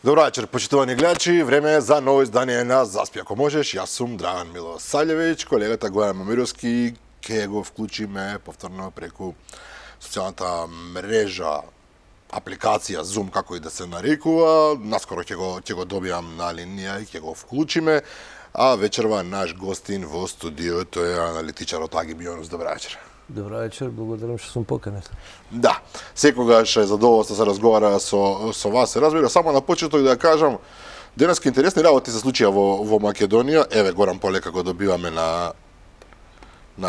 Добро вечер, почитувани гледачи. Време е за ново издание на Заспи ако можеш. Јас сум Драган Милосављевиќ, колегата Гојан Момировски ќе го вклучиме повторно преку социјалната мрежа, апликација Zoom, како и да се нарекува. Наскоро ќе го добијам на линија и ќе го вклучиме. А вечерва наш гостин во студиото е аналитичарот Аги Бионус. Добро вечер. Добро вечер, благодарам што сум поканет. Да, секогаш е задоволство да се разговара со вас, се разбира. Само на почеток да кажам, денеска интересни работи се случија во Македонија. Еве, Горан полека го добиваме на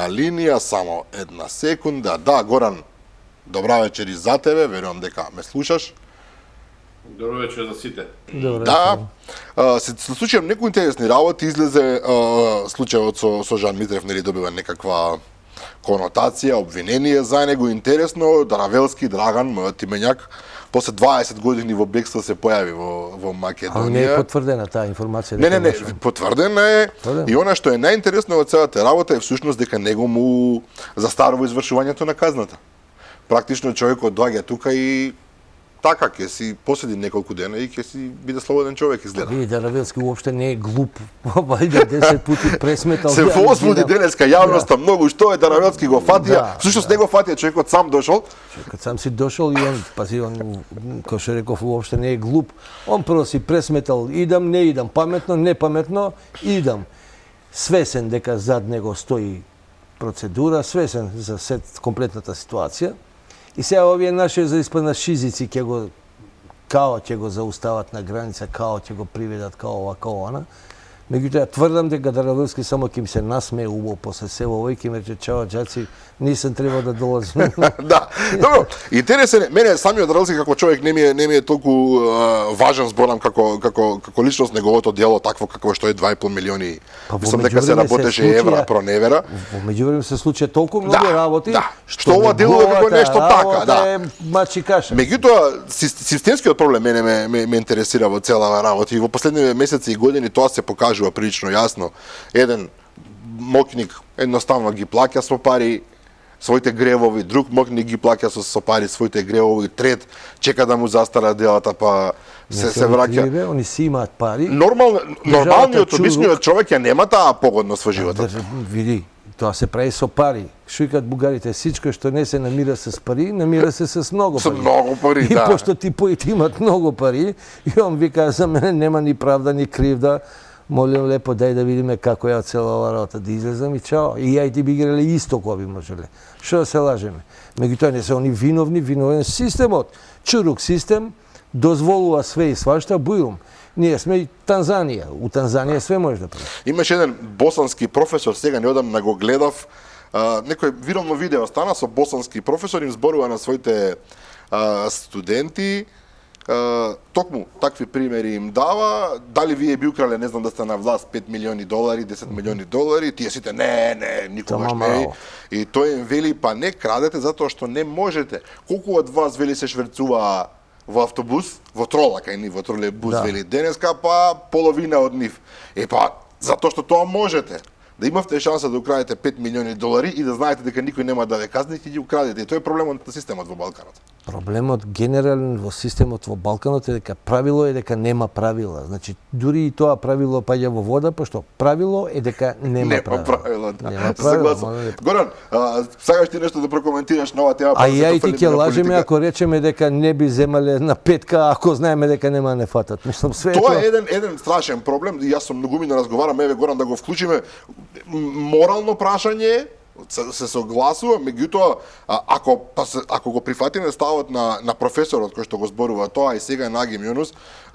линија, само една секунда. Да, Горан, добра вечер и за тебе, верувам дека ме слушаш. Добро вечер за сите. Добро Да, се случија некои интересни работи, излезе случајот со Жан Митрев, нели добива некаква конотација, обвинение за него. Интересно, Даравелски, Драган, мојот именјак, после 20 години во бегство се појави во Македонија. А не е потврдена таа информација? Не, потврдена е. И она што е најинтересно од целата работа е всушност дека него му застарува извршувањето на казната. Практично човекот доаѓа тука и така ќе си поседи неколку дена и ќе си биде слободен човек, изгледа. Види, Даравелски уопште не е глуп. Вајде 10 пати пресметал. Се возбуди денеска јавноста многу што е Даравелски го фатија. Всушност не го фатија, човекот сам дошол. Човекот сам си дошол и он, пази, он, кој што реков, уопште не е глуп. Он прво си пресметал, идам, не идам, паметно, не паметно, идам. Свесен дека зад него стои процедура, свесен за комплетната ситуација. И сега овие наши за испадна шизици ќе го заустават на граница, ќе го приведат ова, она. Меѓутоа тврдам дека Даравелски само ќе им се насмее убаво после се ова и ќе ми рече чао џаци, нисам требал да долазим. Да. Добро. Интересен е, мене самиот Даравелски како човек не ми е толку важен, зборам како личност, неговото дело такво какво што е 2,5 милиони. Мислам дека се работеше евра проневера. Во меѓувреме се случија толку многу работи, што ова делува како нешто така, да. Мачи каша. Меѓутоа системскиот проблем мене ме интересира во цела работа и во последните месеци и години тоа се покажува прилично јасно. Еден мокник едноставно ги плаќа со пари своите гревови, друг мокник ги плаќа со пари своите гревови, трет чека да му застара делата, па се враќа. Они си имаат пари. Нормалниот обичниот човек ја нема таа погодност во животот. Види, тоа се прави со пари. Што викаат бугарите, сичко што не се намира с пари, намира се с многу пари. Со многу пари, да. И пошто типоите имат многу пари, и он вика за мене нема ни правда ни кривда. Молим лепо дај да видиме како е цела ова работа, да излезам и чао. И ја и ти би играле исто кога би можеле. Што да се лажеме? Меѓутоа не се они виновен системот. Чурук систем дозволува све и свашта, бујум. Ние сме и Танзанија. У Танзанија све може да прави. Имаше еден босански професор, сега неодамна го гледав, некој вирално видео стана со босански професор, им зборува на своите студенти, токму такви примери им дава, дали вие би украле, не знам да сте на власт, 5 милиони долари, 10 милиони долари, тие сите не, никогаш не. И тој им вели, па не крадете затоа што не можете. Колку од вас вели се шверцува во автобус, во трола, кај ни во тролебус, да. Вели денеска, па половина од нив. Па, затоа што тоа можете. Да имавте шанса да украдете 5 милиони долари и да знаете дека никој нема да ве казни, ќе ги украдете. И тоа е проблемот на системот во Балканот. Проблемот генерален во системот во Балканот е дека правило е дека нема правила. Значи, дури и тоа правило паѓа во вода, пошто правило е дека нема правило. Нема правило. Горан, сакаш ти нешто да прокоментираш на оваа тема? А ја и ти ќе лажеме ако речеме дека не би земале на петка, ако знаеме дека нема не фатат. Мислам, све тоа е еден страшен проблем. Јас сум многумина разговарам, еве Горан да го вклучиме. Морално прашање се согласува, меѓутоа ако го прифатиме ставот на професорот кој што го зборува тоа и сега на Аги Бионус,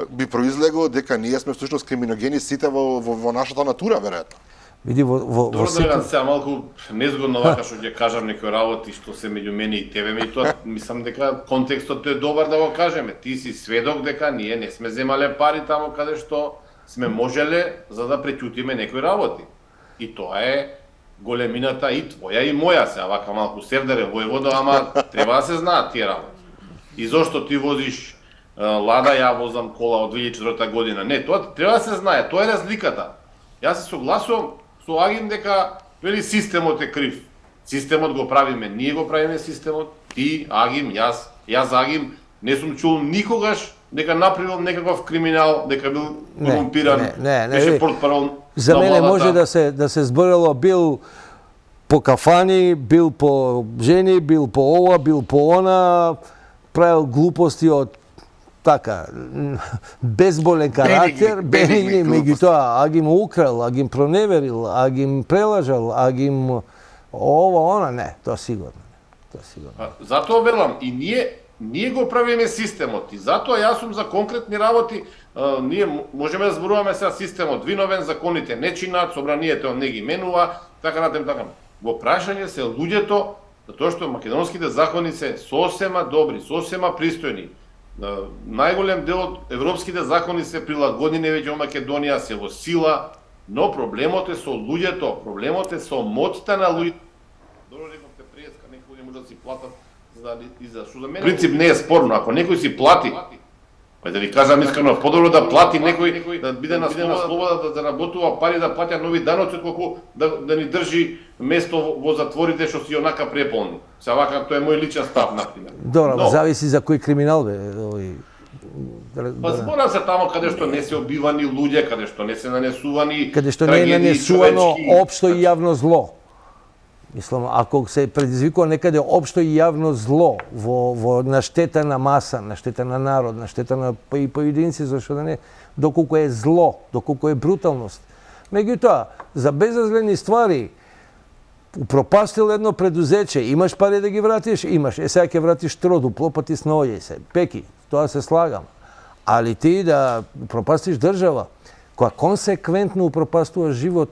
би произлегло дека ние сме всушност криминогени сите во нашата натура, веројатно. Види во Добро, сега малку незгодно вака што ќе кажам некои работи што се меѓу мене и тебе, меѓутоа мислам дека контекстот е добар да го кажеме. Ти си сведок дека ние не сме земале пари таму каде што сме можеле за да преќутиме некои работи. И тоа е големината и твоја и моја, сега вака малку севдере војвода, ама треба да се знаат тие работи. И зошто ти возиш Лада, ја возам кола од 2004 година. Не, тоа треба да се знае, тоа е разликата. Јас се согласувам со Агим дека вели системот е крив. Системот го правиме, ние го правиме системот, ти, Агим, јас Агим, не сум чул никогаш дека направил некаков криминал, дека бил корумпиран, беше портпарол. За мене може да се зборело, бил по кафани, бил по жени, бил по ова, бил по она, правил глупости од така безболен карактер, бенигни, меѓутоа, а ги му украл, а ги проневерил, а ги прелажал, а ги ова, она, не, тоа сигурно. Затоа велам, и ние го правиме системот, и затоа јас сум за конкретни работи, ние можеме да зборуваме сега системот, виновен, законите не чинат, собранието не ги менува, така натаму, така. Во прашање се луѓето, затоа што македонските закони се сосема добри, сосема пристојни. Најголем дел од европските закони се прилагодени веќе во Македонија, се во сила, но проблемот е со луѓето, проблемот е со моќта на луѓето. Добро рековте преска, некои може да си платат за што за мене принцип не е спорно, ако некој си плати, па да ви кажам искрено, подобро да плати некој да биде на слобода да работува пари да плаќа нови даноци отколку да ни држи место во затворите што си онака преполни. Се вака тоа е мој личен став например. Добро, зависи за кој криминал бе, овој. Па збора се тамо каде што не се убивани луѓе, каде што не се нанесувани, каде што не е нанесувано општо и јавно зло. Мислам, ако се предизвикува некаде општо и јавно зло во на штета на маса, на штета на народ, на штета на и поединци, зашто да не, доколку е зло, доколку е бруталност. Меѓутоа, за безазлени ствари, упропастил едно предузече, имаш пари да ги вратиш, имаш. Сега ќе вратиш тродупло, па ти снојај се. Пеки, тоа се слагам. Али ти да упропастиш држава, која консеквентно упропастува живот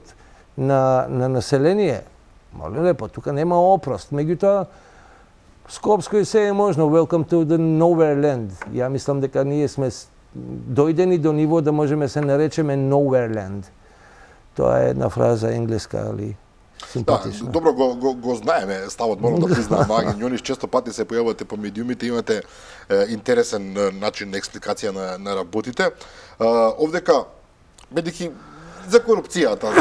на население, молим лепо, тука нема опрост. Меѓутоа, Скопско и се е можно. Welcome to the nowhere land. Ја мислам дека ние сме дојдени до ниво да можеме се наречеме nowhere land. Тоа е една фраза енглеска, али симпатична. Да, добро го знаеме ставот, морам да признаам, Агин често пати се појавувате по медиумите, имате интересен начин на експликација на работите. Овдека, бидејќи за корупцијата,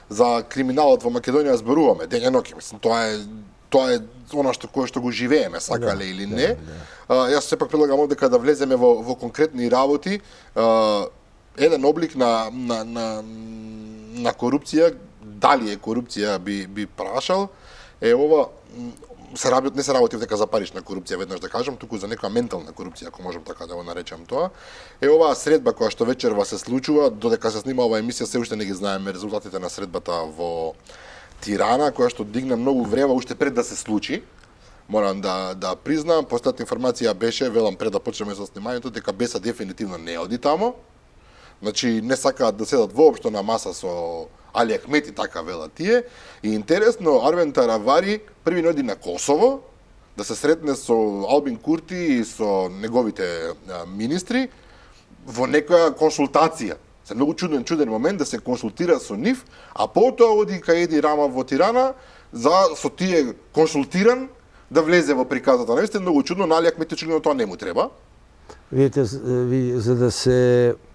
за криминалот во Македонија зборуваме ден и ноќ, мислам, тоа е она што го живееме, сакале или не. Јас сепак предлагам овдека да влеземе во конкретни работи. Еден облик на корупција, дали е корупција би прашал, е ова не се работи овдека за парична корупција, веднаш да кажам, туку за некоја ментална корупција, ако можам така да го наречам тоа. Е оваа средба која што вечерва се случува, додека се снима оваа емисија, се уште не ги знаеме резултатите на средбата во Тирана, која што дигна многу време уште пред да се случи. Морам да признам, последната информација беше, велам пред да почнеме со снимањето, дека Беса дефинитивно не оди тамо. Значи не сакаат да седат воопшто на маса со Али Ахмети, така велат тие. И интересно, Арвен Таравари први не оди на Косово, да се сретне со Албин Курти и со неговите министри во некоја консултација. Се многу чуден момент да се консултира со нив, а потоа оди кај Еди Рама во Тирана, со тие консултиран да влезе во приказата. Наистина многу чудно, на Али Ахмети очигледно тоа не му треба. Видите, за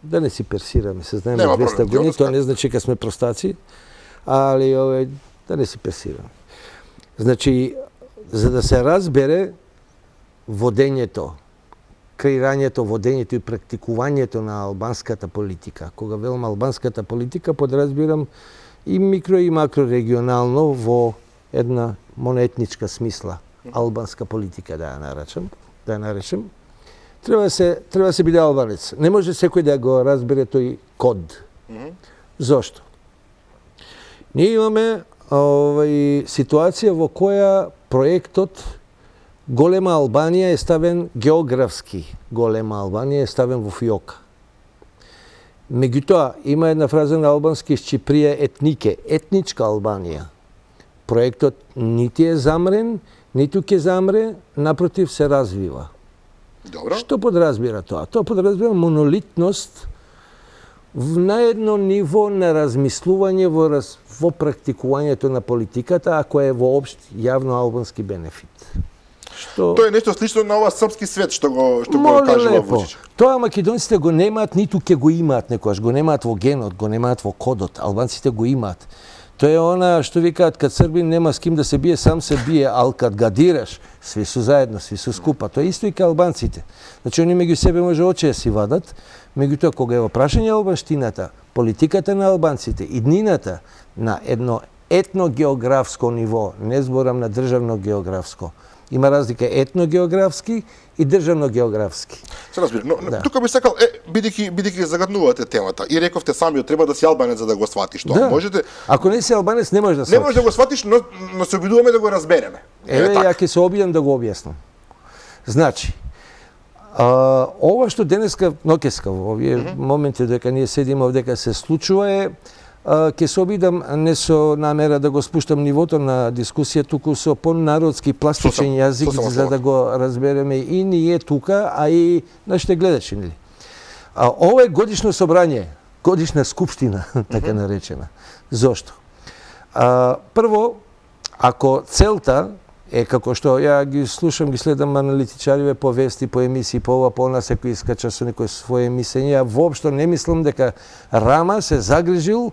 да не си персираме, се знаеме 200 години, тоа не значи дека сме простаци, али да не си персираме. Значи, за да се разбере водењето, креирањето, водењето и практикувањето на албанската политика. Кога велам албанската политика, подразбирам и микро и макрорегионално во една моноетничка смисла. Албанска политика, да ја наречем. Треба да се биде албанец. Не може секој да го разбере тој код. Зошто? Ние имаме ситуација во која проектот Голема Албанија е ставен географски. Голема Албанија е ставен во фиока. Меѓутоа, има една фраза на албански Чиприја етнике, етничка Албанија. Проектот нити е замрен, ниту ќе замре, напротив се развива. Добро. Што подразбира тоа? Тоа подразбира монолитност на едно ниво на размислување во практикувањето на политиката, ако е воопшт јавно албански бенефит. Тоа е нешто слично на ова српски свет што го кажува Вучич. Тоа македонците го немаат, ниту ќе го имаат некојаш, го немаат во генот, го немаат во кодот. Албанците го имаат. Тоа е она што викаат, кад Србин нема с ким да се бие, сам се бие, ал кад ga дираш, сви су заедно, сви су скупа. Тоа исто и ка албанците. Значи, они меѓу себе може очи да си вадат, меѓутоа кога е во прашање албанштината, политиката на албанците, иднината на едно етногеографско ниво, не зборам на државно географско. Има разлика етногеографски и државно географски. Се разбира, но тука би сакал, бидејќи загаднувате темата и рековте самиот треба да си албанец за да го сватиш тоа. Можете. Ако не си албанец не можеш да сватиш. Не можеш да го сватиш, но се обидуваме да го разбереме. Еве ја ќе се обидам да го објаснам. Значи, ова што денеска, ноќеска, во овие моменти дека ние седиме овдека се случува е, ќе се обидам не со намера да го спуштам нивото на дискусија, туку со понародски пластичен јазик за да го разбереме и ние тука, а и нашите гледачи, нели? Ова е годишно собрање, годишна скупштина, така наречена. Зошто? Прво, ако целта е како што ја ги слушам, ги следам аналитичариве по вести, по емисии, по ова, по она, секој искача со некој своје мислење. Воопшто не мислам дека Рама се загрижил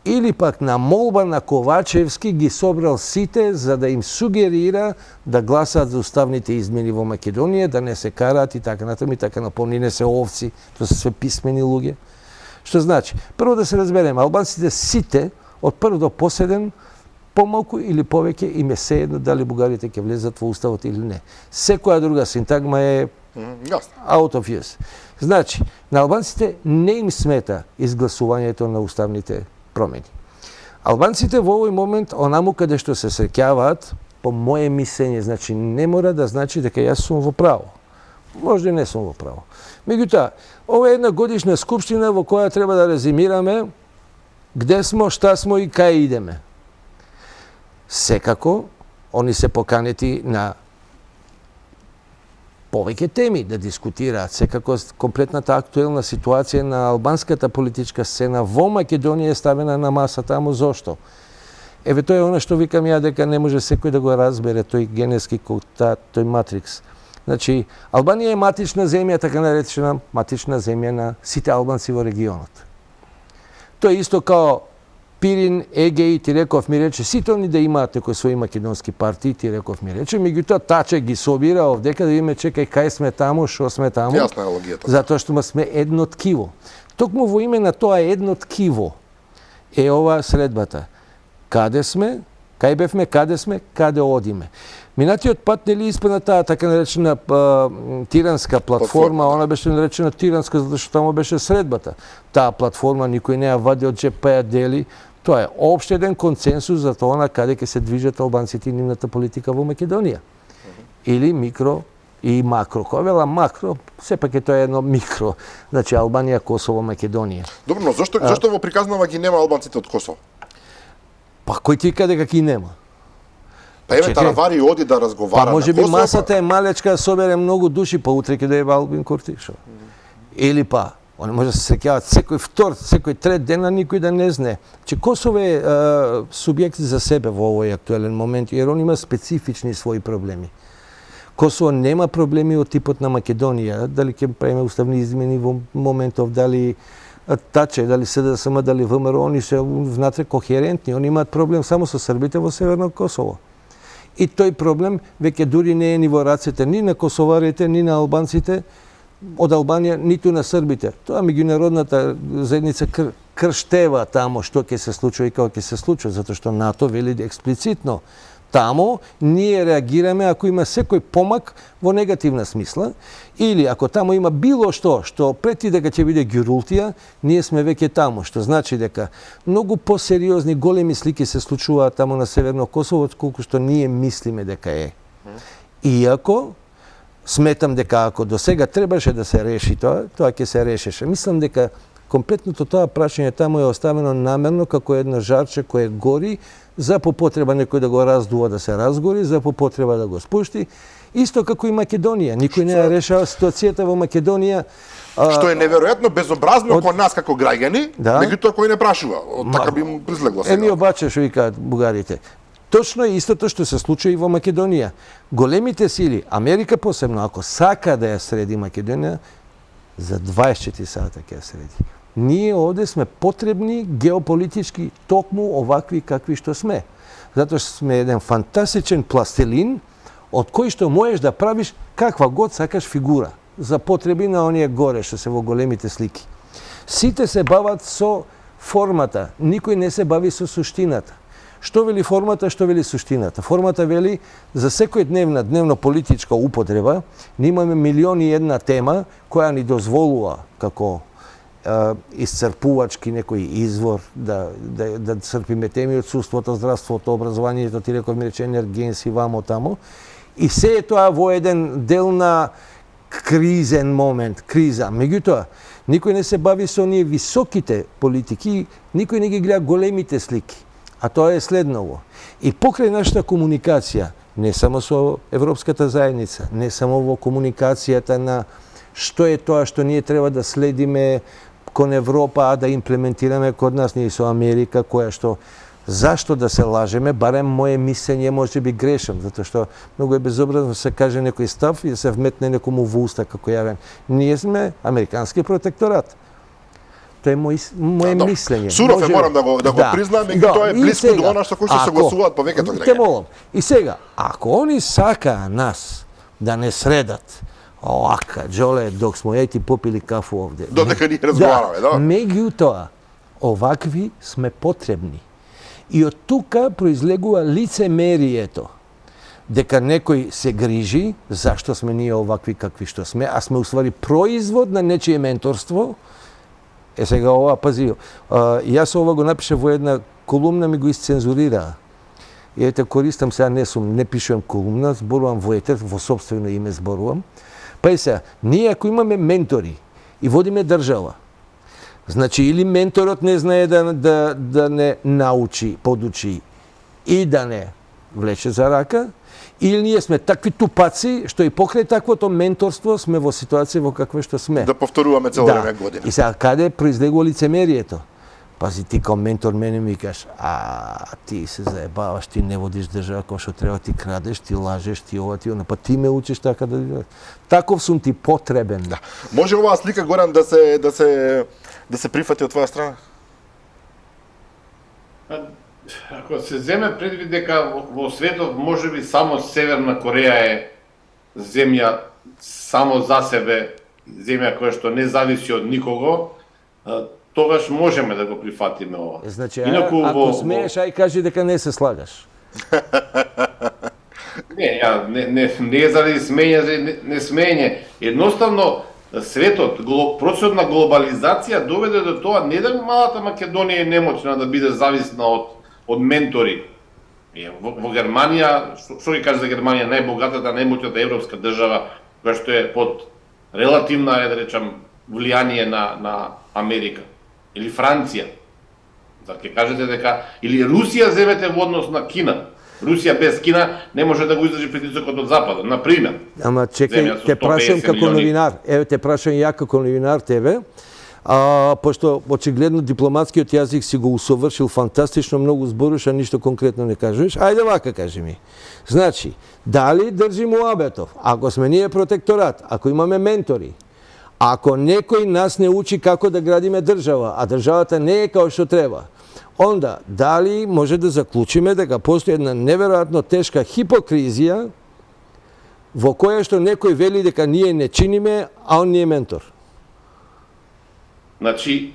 или пак на молба на Ковачевски ги собрал сите за да им сугерира да гласаат за уставните измени во Македонија, да не се караат и така натаму и така напомни, не се овци, тоа се све писмени луѓе. Што значи? Прво да се разбереме, албанците сите од прв до последен помалку или повеќе им е сеедно дали бугарите ќе влезат во уставот или не. Секоја друга синтагма е out of use. Значи, на албанците не им смета изгласувањето на уставните промени. Албанците во овој момент, онаму каде што се среќаваат, по моје мислење, значи не мора да значи дека јас сум во право. Може не сум во право. Меѓутоа, ова е една годишна скупштина во која треба да резимираме где смо, шта смо и кај идеме. Секако, они се поканети на повеќе теми да дискутираат. Секако комплетната актуелна ситуација на албанската политичка сцена во Македонија е ставена на маса таму. Зошто? Еве тоа е она што викам ја дека не може секој да го разбере тој генетски код, тој матрикс. Значи, Албанија е матична земја, така наречена матична земја на сите албанци во регионот. Тоа е исто као Пирин, Егеј, ти реков ми рече, сите они да имаат некои своји македонски партии, ти реков ми рече, меѓутоа Таче ги собира овдека да видиме чекај кај сме таму, шо сме таму. Јасна е логијата. Затоа што сме едно ткиво. Токму во име на тоа едно ткиво е ова средбата. Каде сме, кај бевме, каде одиме. Минатиот пат нели испадна таа така наречена тиранска платформа, она беше наречена тиранска затоа што таму беше средбата. Таа платформа никој не ја вади од джеп, па ја дели. Тоа е општеден консенсус за тоа на каде ќе се движат албанците и нивната политика во Македонија. Или микро и макро. Кој вела макро, сепак е тоа едно микро. Значи Албанија, Косово, Македонија. Добро, но зошто во приказнава ги нема албанците од Косово? Па кој ти каде ги нема? Па еве Таравари оди да разговара па може на Косово. Би масата е малечка, собере многу души, па утре ќе дојде Албин Куртишо. Или па они може да се среќаваат секој втор, секој трет ден, а никој да не знае. Че Косово е субјект за себе во овој актуелен момент, jer он има специфични своји проблеми. Косово нема проблеми од типот на Македонија, дали ќе правиме уставни измени во моментов, дали Таче, дали СДСМ, дали ВМРО, они се внатре кохерентни, они имаат проблем само со србите во Северно Косово. И тој проблем веќе дури не е ни во рацете ни на косоварите, ни на албанците од Албанија, ниту на србите. Тоа меѓународната заедница крштева тамо што ќе се случува и како ќе се случува, затоа што НАТО вели експлицитно тамо ние реагираме ако има секој помак во негативна смисла или ако тамо има било што прети дека ќе биде ѓурултија, ние сме веќе тамо, што значи дека многу посериозни големи слики се случуваат тамо на Северно Косово колку што ние мислиме дека е. Иако сметам дека ако до сега требаше да се реши тоа ќе се решеше. Мислам дека комплетното тоа прашање тамо е оставено намерно како едно жарче кое гори, за по потреба некој да го раздува да се разгори, за по потреба да го спушти. Исто како и Македонија. Никој не ја решава ситуацијата во Македонија. Што е неверојатно безобразно кон нас како граѓани, меѓутоа кој не прашува. Така би му призлегло сега. Еми обаче што викаат бугарите. Точно е истото што се случува и во Македонија. Големите сили, Америка посебно, ако сака да ја среди Македонија, за 24 сата ќе ја среди. ние овде сме потребни геополитички токму овакви какви што сме. Затоа што сме еден фантастичен пластелин од кој што можеш да правиш каква год сакаш фигура за потреби на оние горе што се во големите слики. Сите се бават со формата, никој не се бави со суштината. Што вели формата, што вели суштината? Формата вели за секој дневно политичка употреба, ние имаме милиони една тема која ни дозволува како исцрпувачки некој извор да црпиме теми од судството, здравството, образованието, ти реков ми рече енергенси, вамо тамо. И се е тоа во еден дел на кризен момент, криза. Меѓутоа, никој не се бави со оние високите политики, никој не ги гледа големите слики. А тоа е следново. И покрај нашата комуникација, не само со Европската заедница, не само во комуникацијата на што е тоа што ние треба да следиме кон Европа, а да имплементираме код нас, ние со Америка, која што зашто да се лажеме, барем моje мислење може би грешам, затоа што многу е безобразно се каже некој став и да се вметне некому во уста како јавен. Ние сме американски протекторат. Тоа е моje мислење. Суров е, морам да го признам, и тоа е близко до она што кој што согласуваат повеќето граѓани. Те молам. И сега, ако они сакаа нас да не средат, оака, Джоле, док смо ети попили кафу овде. Додека ние разговараме, да. Меѓутоа, овакви сме потребни. И од тука произлегува лицемерието. Дека некој се грижи зашто сме ние овакви какви што сме, а сме уствари производ на нечие менторство. Сега ова, пази, јас ова го напишав во една колумна, ми го исцензурираа. И ете, користам сега, не пишувам колумна, зборувам во етер, во собствено име зборувам. Па и сега, ние ако имаме ментори и водиме држава, значи или менторот не знае да не научи, подучи и да не влече за рака, или ние сме такви тупаци што и покрај таквото менторство сме во ситуација во каква што сме. Да повторуваме цело време година. И сега каде произлегува лицемерието? Пази, ти као ментор мене ми кажеш, ти се заебаваш, ти не водиш држава како што треба, ти крадеш, ти лажеш, ти ова, ти она, па ти ме учиш така да... Таков сум ти потребен. Да. Може оваа слика, Горан, да се прифати од твоја страна? Ако се земе предвид дека во светот можеби само Северна Кореја е земја само за себе, земја која што не зависи од никого, тогаш можеме да го прифатиме ова. Значи, ако смееш, ај кажи дека не се слагаш. Не е заради смење, не смење. Едноставно, светот, процесот на глобализација доведе до тоа не да малата Македонија е немоćна да биде зависна од ментори. Во Германија, што ги кажа за Германија, најбогатата, најмоćната европска држава, која што е под релативна, да речам, влијание на Америка. Или Франција. За ќе кажете дека или Русија земете во однос на Кина. Русија без Кина не може да го издржи притисокот од Западот, на пример. Ама чекај, те прашам како новинар. Еве те прашам ја како новинар тебе. Пошто очигледно дипломатскиот јазик си го усовршил фантастично, многу зборуваш, а ништо конкретно не кажеш. Ајде вака кажи ми. Значи, дали држи муабетов? Ако сме ние протекторат, ако имаме ментори, ако некој нас не учи како да градиме држава, а државата не е како што треба, онда дали може да заклучиме дека постои една неверојатно тешка хипокризија во која што некој вели дека ние не чиниме, а он ни е ментор? Значи,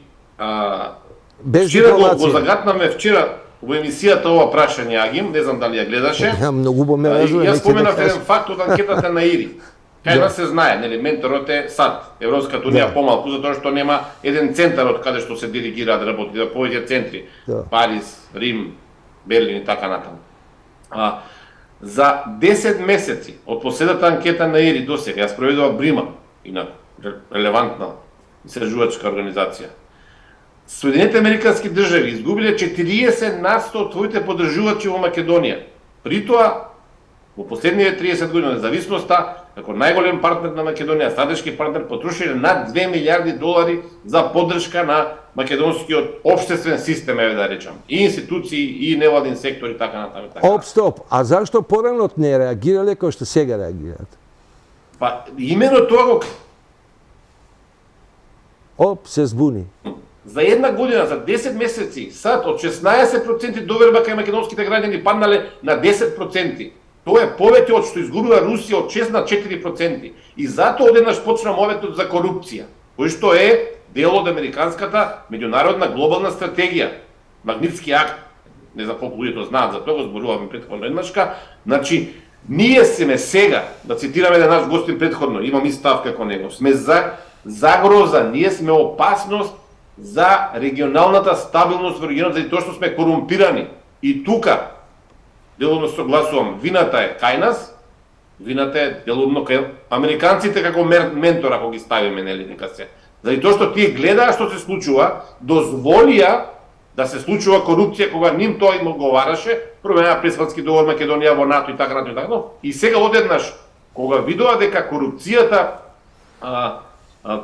без вчера дипломација. го загатнаме вчера во емисијата ова прашање Агим, не знам дали ја гледаше. Многу ме разуме. Јас споменав еден факт од анкетата на ИРИ. Кај нас се знае, нели, менторот е САД, Европската унија помалку, затоа што нема еден центар од каде што се делегираат работи, да повеќе центри, Париз, Рим, Берлин и така натаму. За 10 месеци од последната анкета на ИРИ до сега, ја спроведува Брима, инаку релевантна истражувачка организација. Соединетите американски држави изгубиле 40% од своите поддржувачи во Македонија. При тоа, во последните 30 години независноста, како најголем партнер на Македонија, стратешки партнер, потрошиле над 2 милиарди долари за поддршка на македонскиот општествен систем, еве да речам, и институции, и невладин сектор и така натаму. Стоп. А зашто порано не реагирале како што сега реагираат? Па имено тоа го се збуни. За една година, за 10 месеци, сад од 16% доверба кај македонските граѓани паднале на 10%. Тоа е повеќе од што изгубила Русија од 6 на 4%. И затоа одеднаш почна моветот за корупција, кој што е дел од американската меѓународна глобална стратегија, Магнитски акт. Не знам колку луѓето знаат за тоа, го зборуваме претходно еднашка. Значи, ние сме сега, да цитираме на наш гостин претходно, имам и став како него, сме за загроза, ние сме опасност за регионалната стабилност во регионот, заради тоа што сме корумпирани. И тука, деловно согласувам, вината е кај нас, вината е деловно кај американците како ментор, ако ги ставиме, нели, нека се. Заради тоа што тие гледаа што се случува, дозволија да се случува корупција кога ним тоа им одговараше, променаа Пресватски договор Македонија во НАТО и така натаму и така. И сега одеднаш, кога видоа дека корупцијата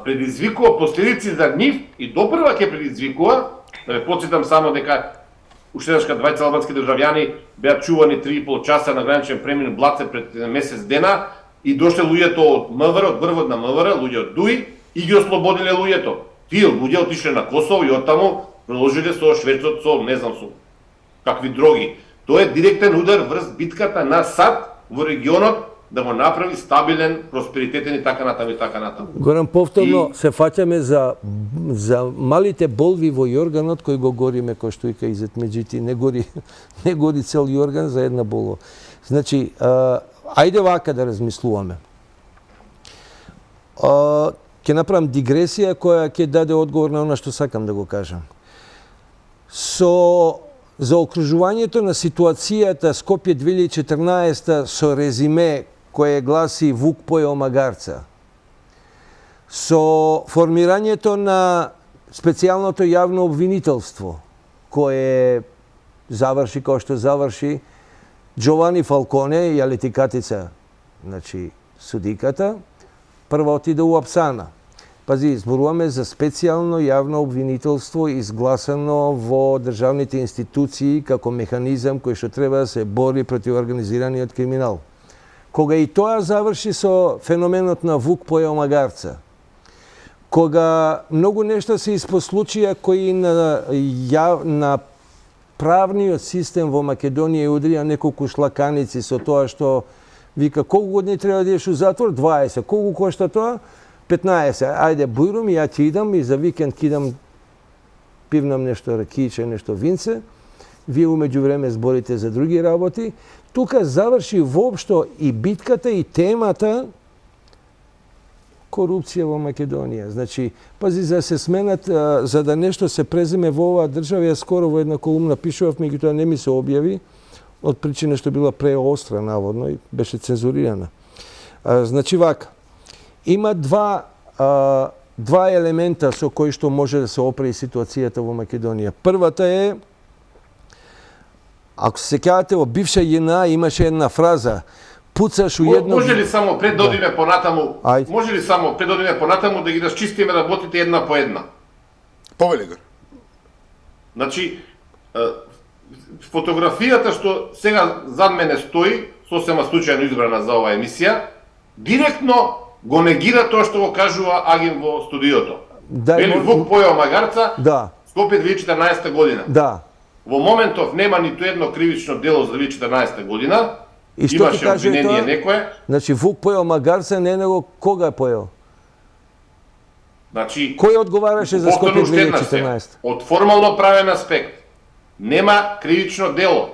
предизвикува последици за нив и допрва ќе предизвикува, да ве потсетам само дека уште еднашка двајца албански државјани беа чувани 3,5 часа на граничен премин Блаце пред месец дена и дошле луѓето од МВР, од врвот на МВР, луѓе од ДУИ и ги ослободиле луѓето. Тие луѓе отишле на Косово и оттаму продолжиле со шверцот, со не знам со какви дроги. Тоа е директен удар врз битката на САД во регионот да го направи стабилен, просперитетен и така натаму и така натаму. Горан, повторно се фаќаме за малите болви во јорганот кој го гориме, кој што ика изет, меѓути не гори цел јорган за една болва. Значи, ајде вака да размислуваме. Ќе направам дигресија која ќе даде одговор на она што сакам да го кажам. Со заокружувањето на ситуацијата Скопје 2014 со резиме кое гласи Вук појао магарца, со формирањето на специјалното јавно обвинителство кое заврши како што заврши, Джовани Фалконе и Алети Катица, значи судиката, прва отиде у Апсана. Пази, зборуваме за специјално јавно обвинителство изгласано во државните институции како механизам кој што треба да се бори против организираниот криминал. Кога и тоа заврши со феноменот на Вук појао магарца, кога многу нешта се испослучија кои на правниот систем во Македонија удрија неколку шлаканици со тоа што вика колку години треба да идеш у затвор? 20. Колку кошта тоа? 15. Ајде, бујрум, ја ќе идам и за викенд ќе идам пивнам нешто ракијче, нешто винце. Вие умеѓу време зборите за други работи. Тука заврши воопшто и битката и темата корупција во Македонија. Значи, пази, за се сменат, за да нешто се преземе во оваа држава, ја скоро во една колумна пишував, меѓутоа не ми се објави, од причина што била преостра, наводно, и беше цензурирана. Значи, вака, има два елемента со кои што може да се оправи ситуацијата во Македонија. Првата е, ако се сеќавате, во бивша JNA имаше една фраза: пуцаш у едно... Може ли само пред да одиме понатаму, може ли само пред да одиме понатаму да ги расчистиме работите една по една? Повели го. Значи, фотографијата што сега зад мене стои, сосема случајно избрана за оваа емисија, директно го негира тоа што го кажува Агим во студиото. Вели Вук појао магарца, Скопје 2014 година. Да. Во моментов нема ниту едно кривично дело за 2014 година. И што ти каже тоа? Некое. Значи Вук појао магарца, не него кога е појао? Значи, кој одговараше за Скопје 2014? Од формално правен аспект нема кривично дело.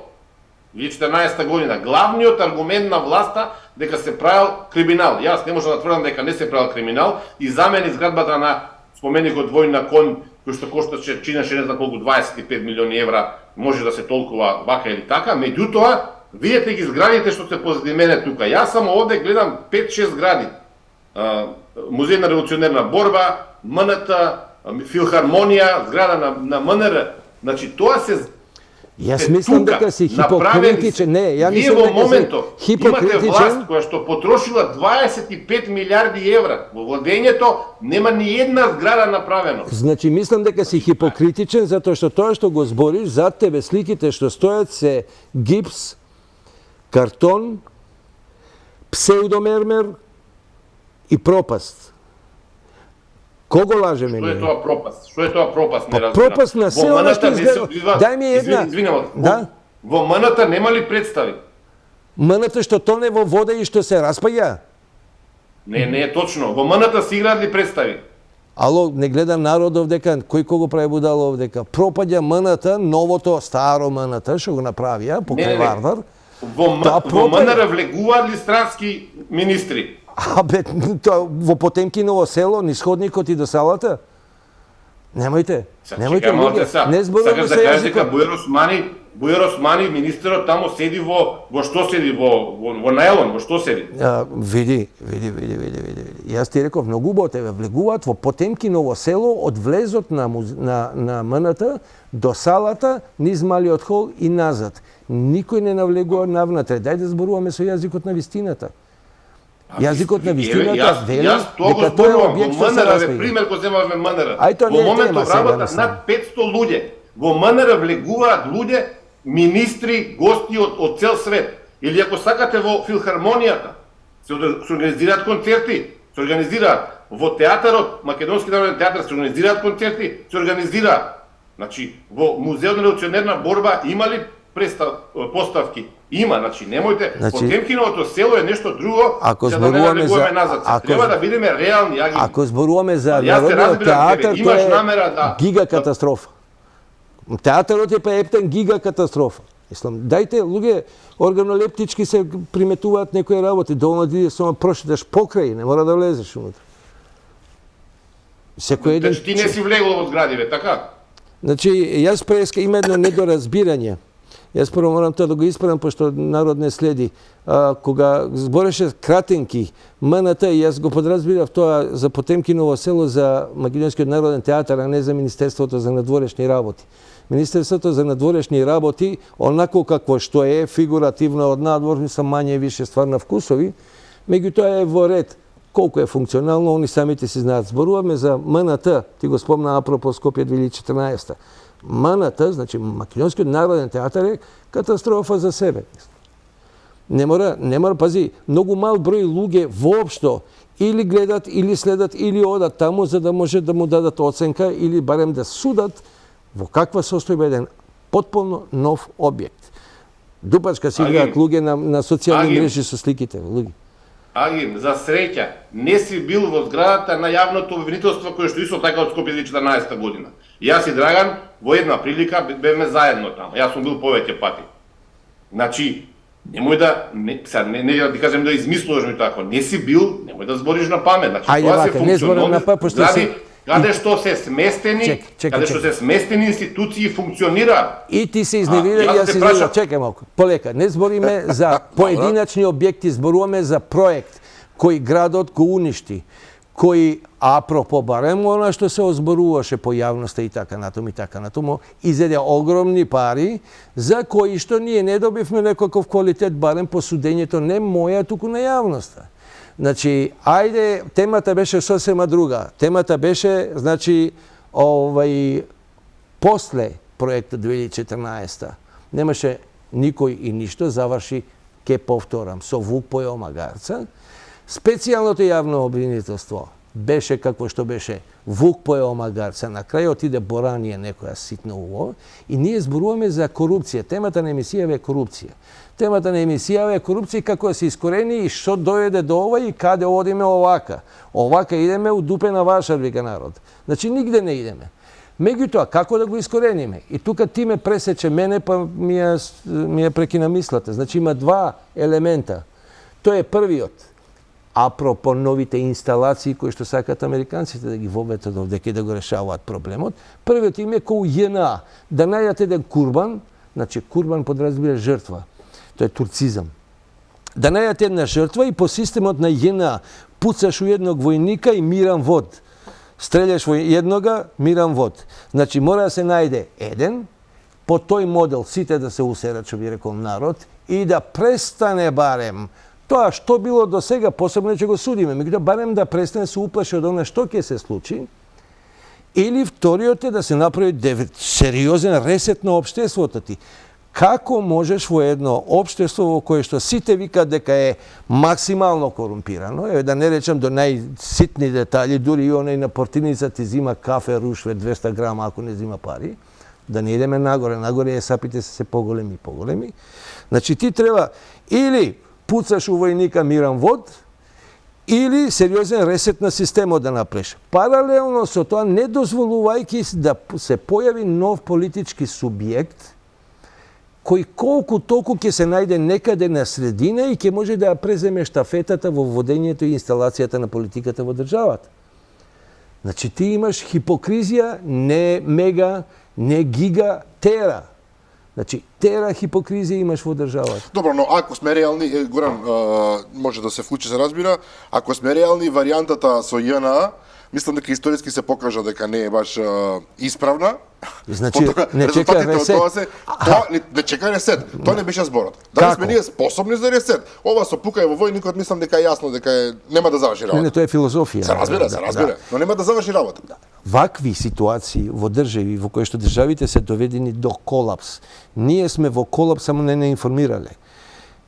2014 година. Главниот аргумент на власта дека се правил криминал. Јас не можам да тврдам дека не се правил криминал и замени зградбата на споменикот Војна Кон, кој што кошташе, чинеше не знам колку 25 милиони евра, може да се толкува вака или така. Меѓутоа, видете ги зградите што се позади мене тука. Јас само овде гледам 5-6 згради. Музеј на револуционерна борба, МНТ, Филхармонија, зграда на МНР. Значи тоа се Јас мислам дека си хипокритичен. Не, ја мислам дека си хипокритичен. Имате власт која што потрошила 25 милиарди евра. Во владењето нема ни една зграда направено. Значи мислам дека си хипокритичен затоа што тоа што го збориш зад тебе сликите што стојат се гипс, картон, псевдомермер и пропаст. Кого лажеме Што е ние? тоа пропаст? Што е тоа пропаст, не разбирам. Пропаст на се она што изгледа. Дај ми една. Извинувам. Да? Во МНТ нема ли представи? МНТ што тоне во вода и што се распаѓа? Не е точно. Во МНТ се играат ли представи? Ало, не гледа народ овдека, кој кого прави будало овдека. Пропаѓа МНТ, новото, старо МНТ, што го направија, покрај Вардар. Во МНР влегуваат ли странски министри? Абе, во Потемкиново село, низ ходникот и до салата? Немојте, немојте луѓе, не зборуваме се јазикот. Бујар Османи, министерот тамо седи во што седи? Во најлон, во што седи? Види. Јас ти реков, многу убаво тебе влегуваат во Потемкиново село од влезот на МНТ до салата, низ малиот хол и назад. Никој не навлегува навнатре. Дај да зборуваме со јазикот на вистината. Јазикот на вистината вели дека тој е објект што се распаѓа. Пример го земавме МНР. Во моментов работат над 500 луѓе. Во МНР влегуваат луѓе, министри, гости од цел свет. Или ако сакате во филхармонијата, се организираат концерти, се организираат во театарот, Македонски народен театар се организираат концерти, се организираат. Значи, во Музеот на револуционерна борба има ли поставки? Има, значи немојте, Потемкиновото село е нешто друго, за да не навлегуваме назад. Треба да бидеме реални, Аги. Ако зборуваме за народниот театар, тоа е гига катастрофа. Театарот е па ептен гига катастрофа. Мислам, дајте, луѓе, органолептички се приметуваат некои работи, доволно да идеш само прошеташ покрај, не мора да влезеш унутре. Секој еден... Ти не си влегол во зградиве, така? Значи, јас преска има едно недоразбирање. Јас прво морам тоа да го исправам, пошто народ не следи. Кога збореше кратенки МНТ, јас го подразбирав тоа за Потемкиново село, за Македонскиот народен театар, а не за Министерството за надворешни работи. Министерството за надворешни работи, онако какво што е, фигуративно од надвор, мислам мање више ствар на вкусови, меѓутоа е во ред. Колку е функционално, они самите си знаат. Зборуваме за МНТ, ти го спомна апропо Скопје 2014. МНТ, значи Македонскиот народен театар е катастрофа за себе. Не мора, пази, многу мал број луѓе воопшто или гледат, или следат, или одат таму за да може да му дадат оценка или барем да судат во каква состојба еден потполно нов објект. Дупачка си играат луѓе на социјални мрежи со сликите. Агим, за среќа, не си бил во зградата на јавното обвинителство кој што исто така од Скопје 2014 година. Јас и Драган во една прилика бевме заедно таму. Јас сум бил повеќе пати. Значи, немој да не да кажем да измислуваш ми тако. Не си бил, немој да збориш на памет. Значи, тоа се функционални згради каде што се сместени, каде што се сместени институции функционираат. И ти се изневира, јас се изневира. Чекај малку, полека. Не збориме за поединачни објекти, зборуваме за проект кој градот го уништи, кој апропо барем она што се озборуваше по јавноста и така натаму, изеде огромни пари за кои што ние не добивме некаков квалитет барем по судењето не моја, туку на јавноста. Значи, ајде, темата беше сосема друга. Темата беше, значи, после проектот 2014 немаше никој и ништо, заврши, ке повторам, со Вук појел магарца. Специјалното јавно обвинителство беше какво што беше Вук појел магарца, на крај отиде Боранија некоја ситна улова и ние зборуваме за корупција. Темата на емисијава е корупција. Темата на емисијава е корупција и како се искорени и што дојде до ова и каде одиме овака. Овака идеме у дупена ваша, вика народ. Значи нигде не идеме. Меѓутоа, како да го искорениме? И тука ти ме пресече мене, па ми ја прекина мислата. Значи има два елемента. Тој е првиот. Апропо новите инсталации кои што сакат американците да ги воведат овдеке и да го решаваат проблемот, првиот им е кој JNA, да најдат еден курбан, значи курбан подразбира жртва, тоа е турцизам. Да најдат една жртва и по системот на JNA пуцаш у едnog војника и миран вод. Стрељаш во еднога, миран вод. Значи мора да се најде еден, по тој модел сите да се усерат, што би рекол народ, и да престане барем тоа што било до сега, посебно ќе го судиме, меѓутоа барем да престане се уплаши од она што ќе се случи, или вториот е да се направи сериозен ресет на општеството ти. Како можеш во едно општество во кое што сите викаат дека е максимално корумпирано, еве да не речам до најситни детали, дури и оној на портиница ти зима кафе рушве 200 грама ако не зима пари, да не идеме нагоре, нагоре сапите се поголеми и поголеми. Значи ти треба или пуцаш у војника миран вод, или сериозен ресет на системот да направиш. Паралелно со тоа, не дозволувајќи да се појави нов политички субјект, кој колку толку ќе се најде некаде на средина и ќе може да ја преземе штафетата во водењето и инсталацијата на политиката во државата. Значи ти имаш хипокризија, не мега, не гига, тера. Значи, тера хипокризија имаш во државата. Добро, но ако сме реални, Горан, може да се вклучи, се разбира, ако сме реални, варијантата со ЈНА, мислам дека историски се покажа дека не е баш исправна. Значи, не чека ресет. Не чека ресет. Тоа не беше зборот. Дали сме ние способни за ресет? Ова со пукај во војникот, мислам дека е јасно дека нема да заврши работа. Не, тоа е филозофија. Се разбира, но нема да заврши работа. Вакви ситуации во држави во кои што државите се доведени до колапс. Ние сме во колапс, само не информирале.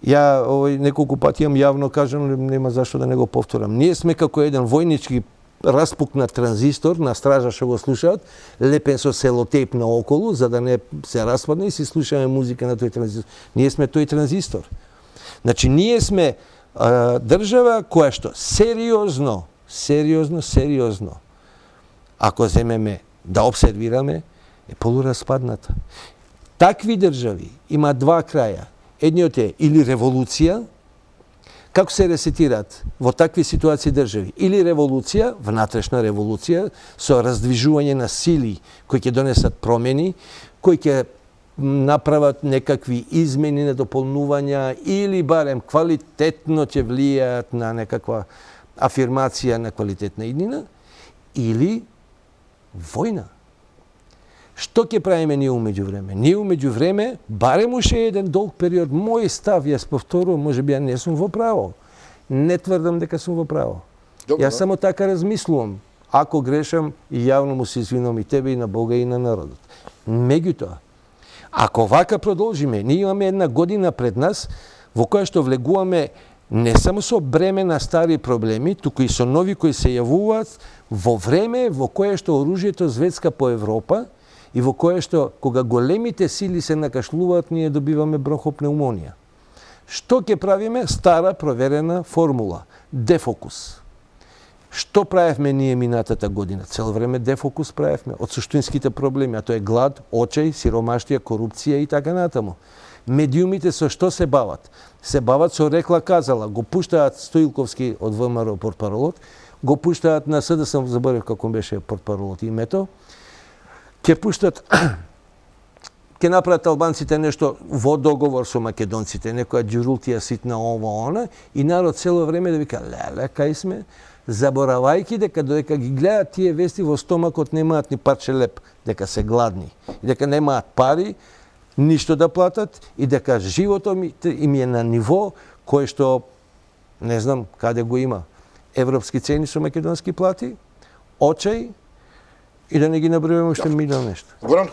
Ја неколку пати имам јавно кажам, нема зашто да не го повторам. Ние сме како еден војнички распукнат транзистор, на стража што го слушаат, лепен со селотейп наоколу, за да не се распадне и си слушаме музика на тој транзистор. Ние сме тој транзистор. Значи, ние сме држава која што сериозно, ако земеме да обсервираме, е полураспадната. Такви држави има два краја. Едниот е или револуција, како се ресетираат во такви ситуации држави? Или револуција, внатрешна револуција, со раздвижување на сили кои ќе донесат промени, кои ќе направат некакви измени, недополнувања или барем квалитетно ќе влијаат на некаква афирмација на квалитетна иднина, или војна. Што ќе правиме ние умеѓу време? Ние умеѓу време, барем уште еден долг период, мој став, јас повторувам, можеби ја не сум во право. Не тврдам дека сум во право. Јас само така размислувам. Ако грешам, и јавно му се извинувам и тебе, и на Бога, и на народот. Меѓутоа, ако вака продолжиме, ние имаме една година пред нас, во која што влегуваме не само со бреме на стари проблеми, туку и со нови кои се јавуваат, во време во кое што оружјето звецка по Европа, и во кое што, кога големите сили се накашлуваат, ние добиваме бронхопнеумонија. Што ќе правиме? Стара, проверена формула. Дефокус. Што правевме ние минатата година? Цел време дефокус правевме од суштинските проблеми, а тоа е глад, очај, сиромаштија, корупција и така натаму. Медиумите со што се бават? Се бават со рекла казала. Го пуштаат Стоилковски од ВМРО портпаролот, го пуштаат на СДСМ, заборев како беше портпаролот името, ќе пуштат, ќе направат албанците нешто во договор со македонците, некоја џурултија ситна ова она, и народ цело време да вика, леле, кај сме, заборавајќи дека додека ги гледаат тие вести во стомакот немаат ни парче леп, дека се гладни, и дека немаат пари, ништо да платат, и дека животот им е на ниво кој што, не знам каде го има, европски цени со македонски плати, очај, и да не ги набројуваме уште милион нешто. Горан?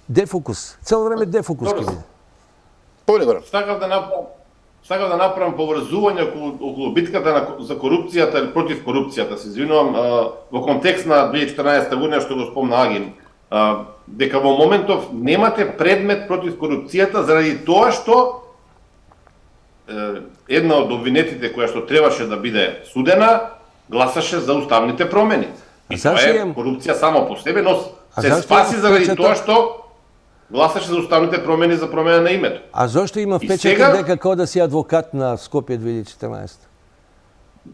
Дефокус. Цело време дефокус ќе биде. Повеќе, Горан. Сакав да направам поврзување околу битката за корупцијата или против корупцијата. Се извинувам во контекст на 2014 година што го спомна Агин. Дека во моментов немате предмет против корупцијата заради тоа што една од обвинетите која што требаше да биде судена гласаше за уставните промени. И тоа е корупција само по себе, но се спаси заради тоа што гласаше за уставните промени за промена на името. А зошто има впечаток дека како да си адвокат на Скопје 2014?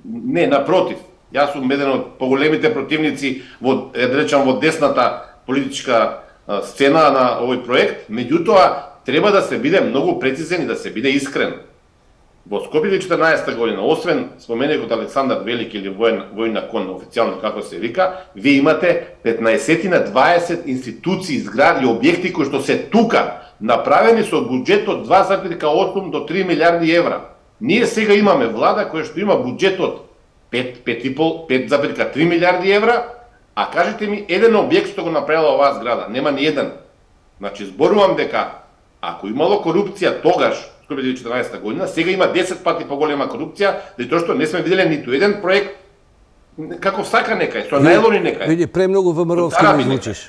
Не, напротив. Јас сум еден од поголемите противници во, речам, во десната политичка сцена на овој проект, меѓутоа треба да се биде многу прецизен и да се биде искрен. Во Скопје 2014 година, освен споменекот Александар Велики или војна кон, официјално како се вика, вие имате 15 на 20 институции, згради, објекти кои што се тука, направени со буџет од 2,8 до 3 милиарди евра. Ние сега имаме влада која што има буџет од 5,3 милиарди евра, а кажете ми еден објект што го направила оваа зграда, нема ни еден. Значи зборувам дека Ако имало корупција тогаш, 2014 година, сега има 10 пати поголема корупција, затоа што не сме виделе ниту еден проект како сака некај, со најлони некај. Види, премногу ВМРО-вски ми звучиш.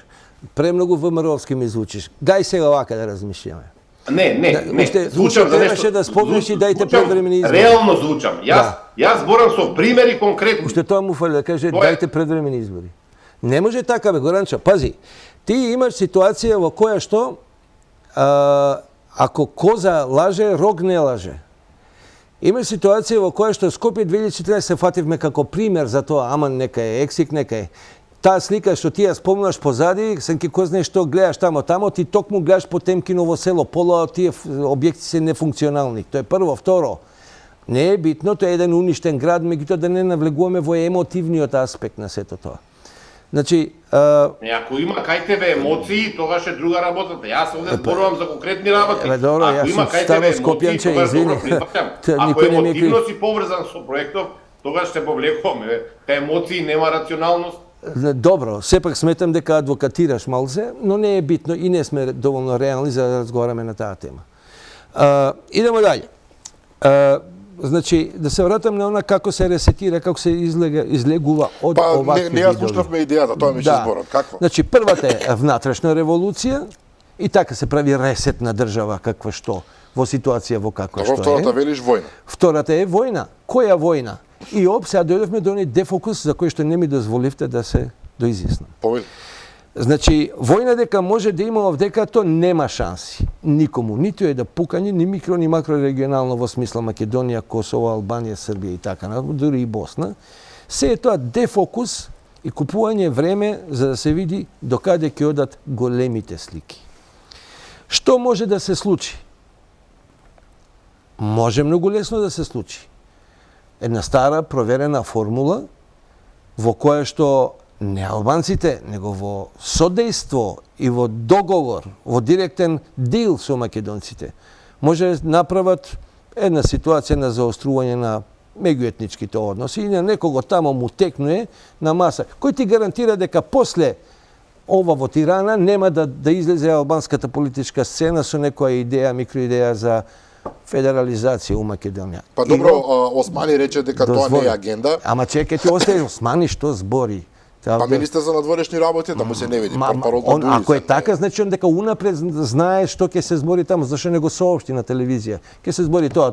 Премногу ВМРО-вски ми звучиш. Гај сега вака да размишljаме. Не. Звучам за нешто да спомниш и дајте предвремени избори. Реално звучам. Јас зборам со примери конкретни. Уште тоа му фали да каже дајте предвремени избори. Не може така бе, Горанчо. Пази, ти имаш ситуација во која што ако коза лаже, рог не лаже. Има ситуација во која што Скопје 2014 се фативме како пример за тоа, ама нека е ексик, нека е. Таа слика што ти ја спомнаш позади, сам ки кој знае што гледаш тамо, ти токму гледаш Потемкиново село, пола тие објекти се нефункционални. Тоа е прво, второ. Не е битно, тоа е еден уништен град, меѓутоа да не навлегуваме во емотивниот аспект на сето тоа. Значи, ако има кај тебе емоции, тогаш е друга работата. Јас овде зборувам за конкретни работи. Добро, ако има кај тебе емоции, тогаш добро прифаќам. Ако емотивно си поврзан со проектов, тогаш се повлекуваме. Кај емоции нема рационалност. Добро, сепак сметам дека адвокатираш малце, но не е битно и не сме доволно реални за да разговараме на таа тема. Идемо даље. Значи, да се вратам на она како се ресетира, како се излегува од овакви видови. Не ја слушнавме идејата, тоа ми ќе зборат. Како? Значи, првата е внатрешна револуција и така се прави ресет на држава каква што, во ситуација во каква што е. Втората велиш војна. Втората е војна. Која војна? И сега дојдовме до оној дефокус за кој што не ми дозволивте да се доизјаснам. Повели. Значи, војна дека може да има овдека, то нема шанси. Никому. Ниту е да пукање, ни микро, ни макро регионално во смисла Македонија, Косово, Албанија, Србија и така, дури и Босна. Се е тоа дефокус и купување време за да се види докаде ќе одат големите слики. Што може да се случи? Може многу лесно да се случи. Една стара проверена формула во која што не албанците, него во содејство и во договор, во директен дил со македонците, може направат една ситуација на заострување на меѓуетничките односи и на некого тамо му текнуе на маса, кој ти гарантира дека после ова во Тирана нема да излезе албанската политичка сцена со некоја идеја, микроидеја за федерализација у Македонија. Па добро, Османи рече дека тоа не е агенда. Ама чекај, ти остаje Османи што збори? Па министер за надворешни работи, таму се не види. Ако е така, значи он дека унапред знае што ќе се збори таму, зашто не го соопшти на телевизија. Ќе се збори тоа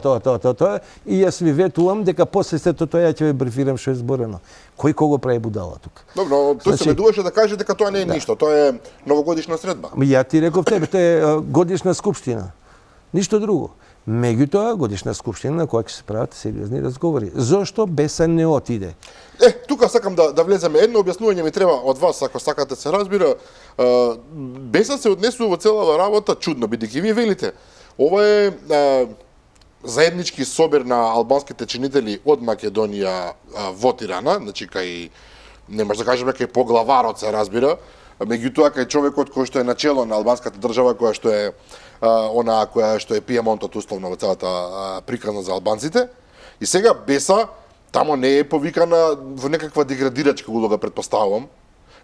и јас ви ветувам дека после сето тоа ја ќе ве брифирам што е зборено. Кој кого прави будала тука? Добро, тој се медуваше да каже дека тоа не е ништо, тоа е новогодишна средба. Ја ти реков тебе, тоа е годишна скупштина. Ништо друго. Меѓутоа, годишна скупштина на која ќе се прават сериозни разговори. Зошто Беса не отиде? Тука сакам да влеземе. Едно објаснување ми треба од вас, ако сакате се разбира. Беса се однесува во целава работа чудно, бидејќи вие велите. Ова е заеднички собир на албанските чинители од Македонија во Тирана, значи кај, не може да кажеме кај поглаварот се разбира, меѓутоа кај човекот кој што е начело на албанската држава, која што е она која што е Пиемонтот условно во целата приказна за албанците. И сега Беса тамо не е повикана во некаква деградирачка улога, предпоставувам.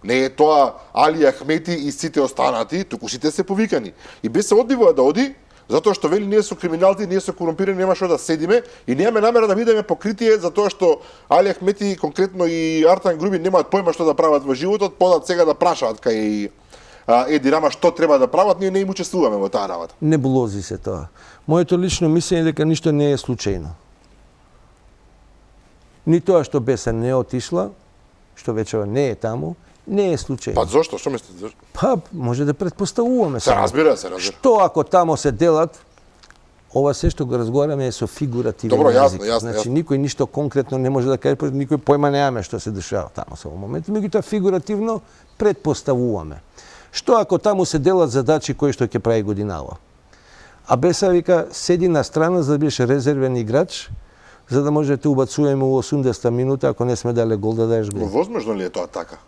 Не е тоа Али Ахмети и сите останати, туку сите се повикани. И Беса одбива да оди, затоа што вели ние со криминалти, ние со корумпирани нема што да седиме и немаме намера да бидеме покритие затоа што Али Ахмети конкретно и Артан Груби немаат појма што да прават во животот, подат сега да прашаат кај Еди Рама што треба да прават, ние не им учествуваме во таа работа. Небулози се тоа. Моето лично мислење е дека ништо не е случајно. Ни тоа што Беса не отишла, што вечера не е таму, не е случајно. Па зошто? Што мислите? Па може да претпоставуваме. Се разбира. Што ако тамо се делат, ова се што го разговараме е со фигуративен Добро, јазик. јасно. Значи никој ништо конкретно не може да каже, никој појма немаме што се дешава таму со момент. Меѓутоа фигуративно претпоставуваме. Што ако таму се делат задачи кои што ќе прави годинава? А Беса вика седи на страна за да бидеш резервен играч, за да може да те убацуваме у 80 минута, ако не сме дале гол да даеш гол. Возможно ли е тоа така?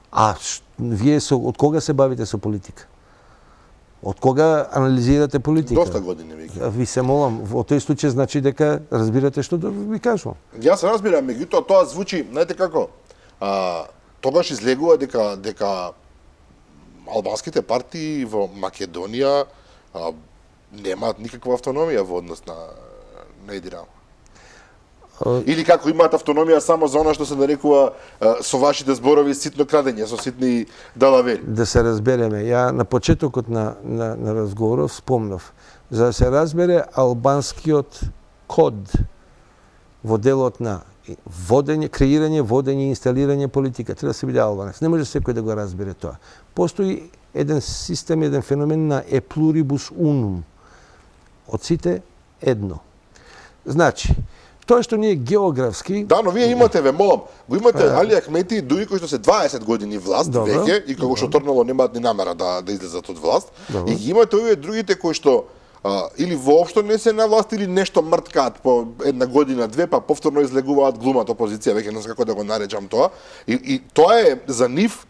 Вие од кога се бавите со политика? Од кога анализирате политика? Доста години веќе. Ви се молам, во тој случај значи дека разбирате што ви кажувам. Јас разбирам, меѓутоа тоа звучи, знаете како? Тогаш излегува дека албанските партии во Македонија немаат никаква автономија во однос на Еди Рама. Или како имаат автономија само за она што се нарекува со вашите зборови ситно крадење, со ситни далавери. Да се разбереме, ја на почетокот на разговорот спомнав, за да се разбере албанскиот код во делот на водење, креирање, водење, инсталирање политика, треба да се биде албанец. Не може секој да го разбере тоа. Постои еден систем, еден феномен на e pluribus unum. Од сите едно. Значи, тоа што ние географски... Да, но вие имате, ве молам, го имате Али Ахмети, дури кои што се 20 години власт веќе, и како што Торнало немаат ни намера да излезат од власт, и ги имате овие другите кои што или воопшто не се на власт, или нешто мрткаат по една година, две, па повторно излегуваат, глумат опозиција, веќе не знам како да го наречам тоа. И тоа е за нив,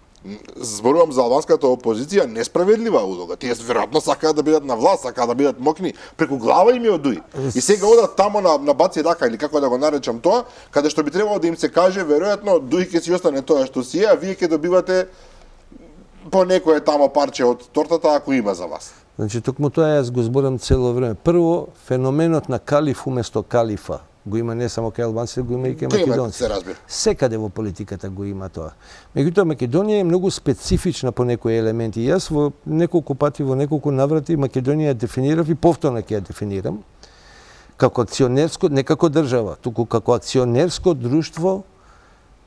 зборувам за албанската опозиција, несправедлива улога. Тие веројатно сакаат да бидат на власт, сакаат да бидат мокни, преку глава им е одуи. И сега одат тамо на баци рака, или како да го наречам тоа, каде што би требало да им се каже, веројатно дуи ќе си остане тоа што си е, а вие ќе добивате по некое тамо парче од тортата ако има за вас. Значи, токму тоа јас го зборам цело време. Прво, феноменот на калиф уместо калифа го има не само кај албанците, го има и кај македонците. Секаде во политиката го има тоа. Меѓутоа, Македонија е многу специфична по некои елементи. Јас во неколку пати, во неколку наврати, Македонија дефинирав и повторно ќе ја дефинирам како акционерско, не како држава, туку како акционерско друштво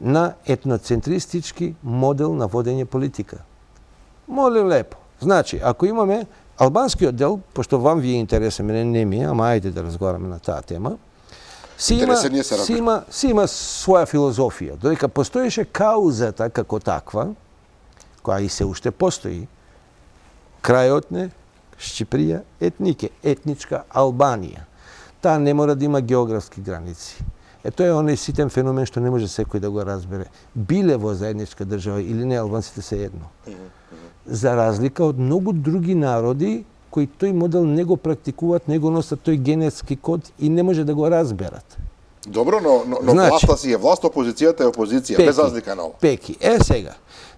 на етноцентристички модел на водење политика. Молим лепо. Значи, ако имаме албанскиот дел, пошто вам ви е интересен, мене не ми е, ама ајде да разговараме на таа тема, си има своја филозофија. Додека постоеше каузата како таква, која и се уште постои, крајот не, Шчиприја, етничка Албанија. Таа не мора да има географски граници. Тоа е оној ситен феномен што не може секој да го разбере. Биле во заедничка држава или не, албанците се едно. За разлика од многу други народи кои тој модел не го практикуваат, не го носат тој генетски код и не може да го разберат. Добро, но значи, власта си е власт, опозицијата е опозиција, без разлика на ова. Пеки. Сега,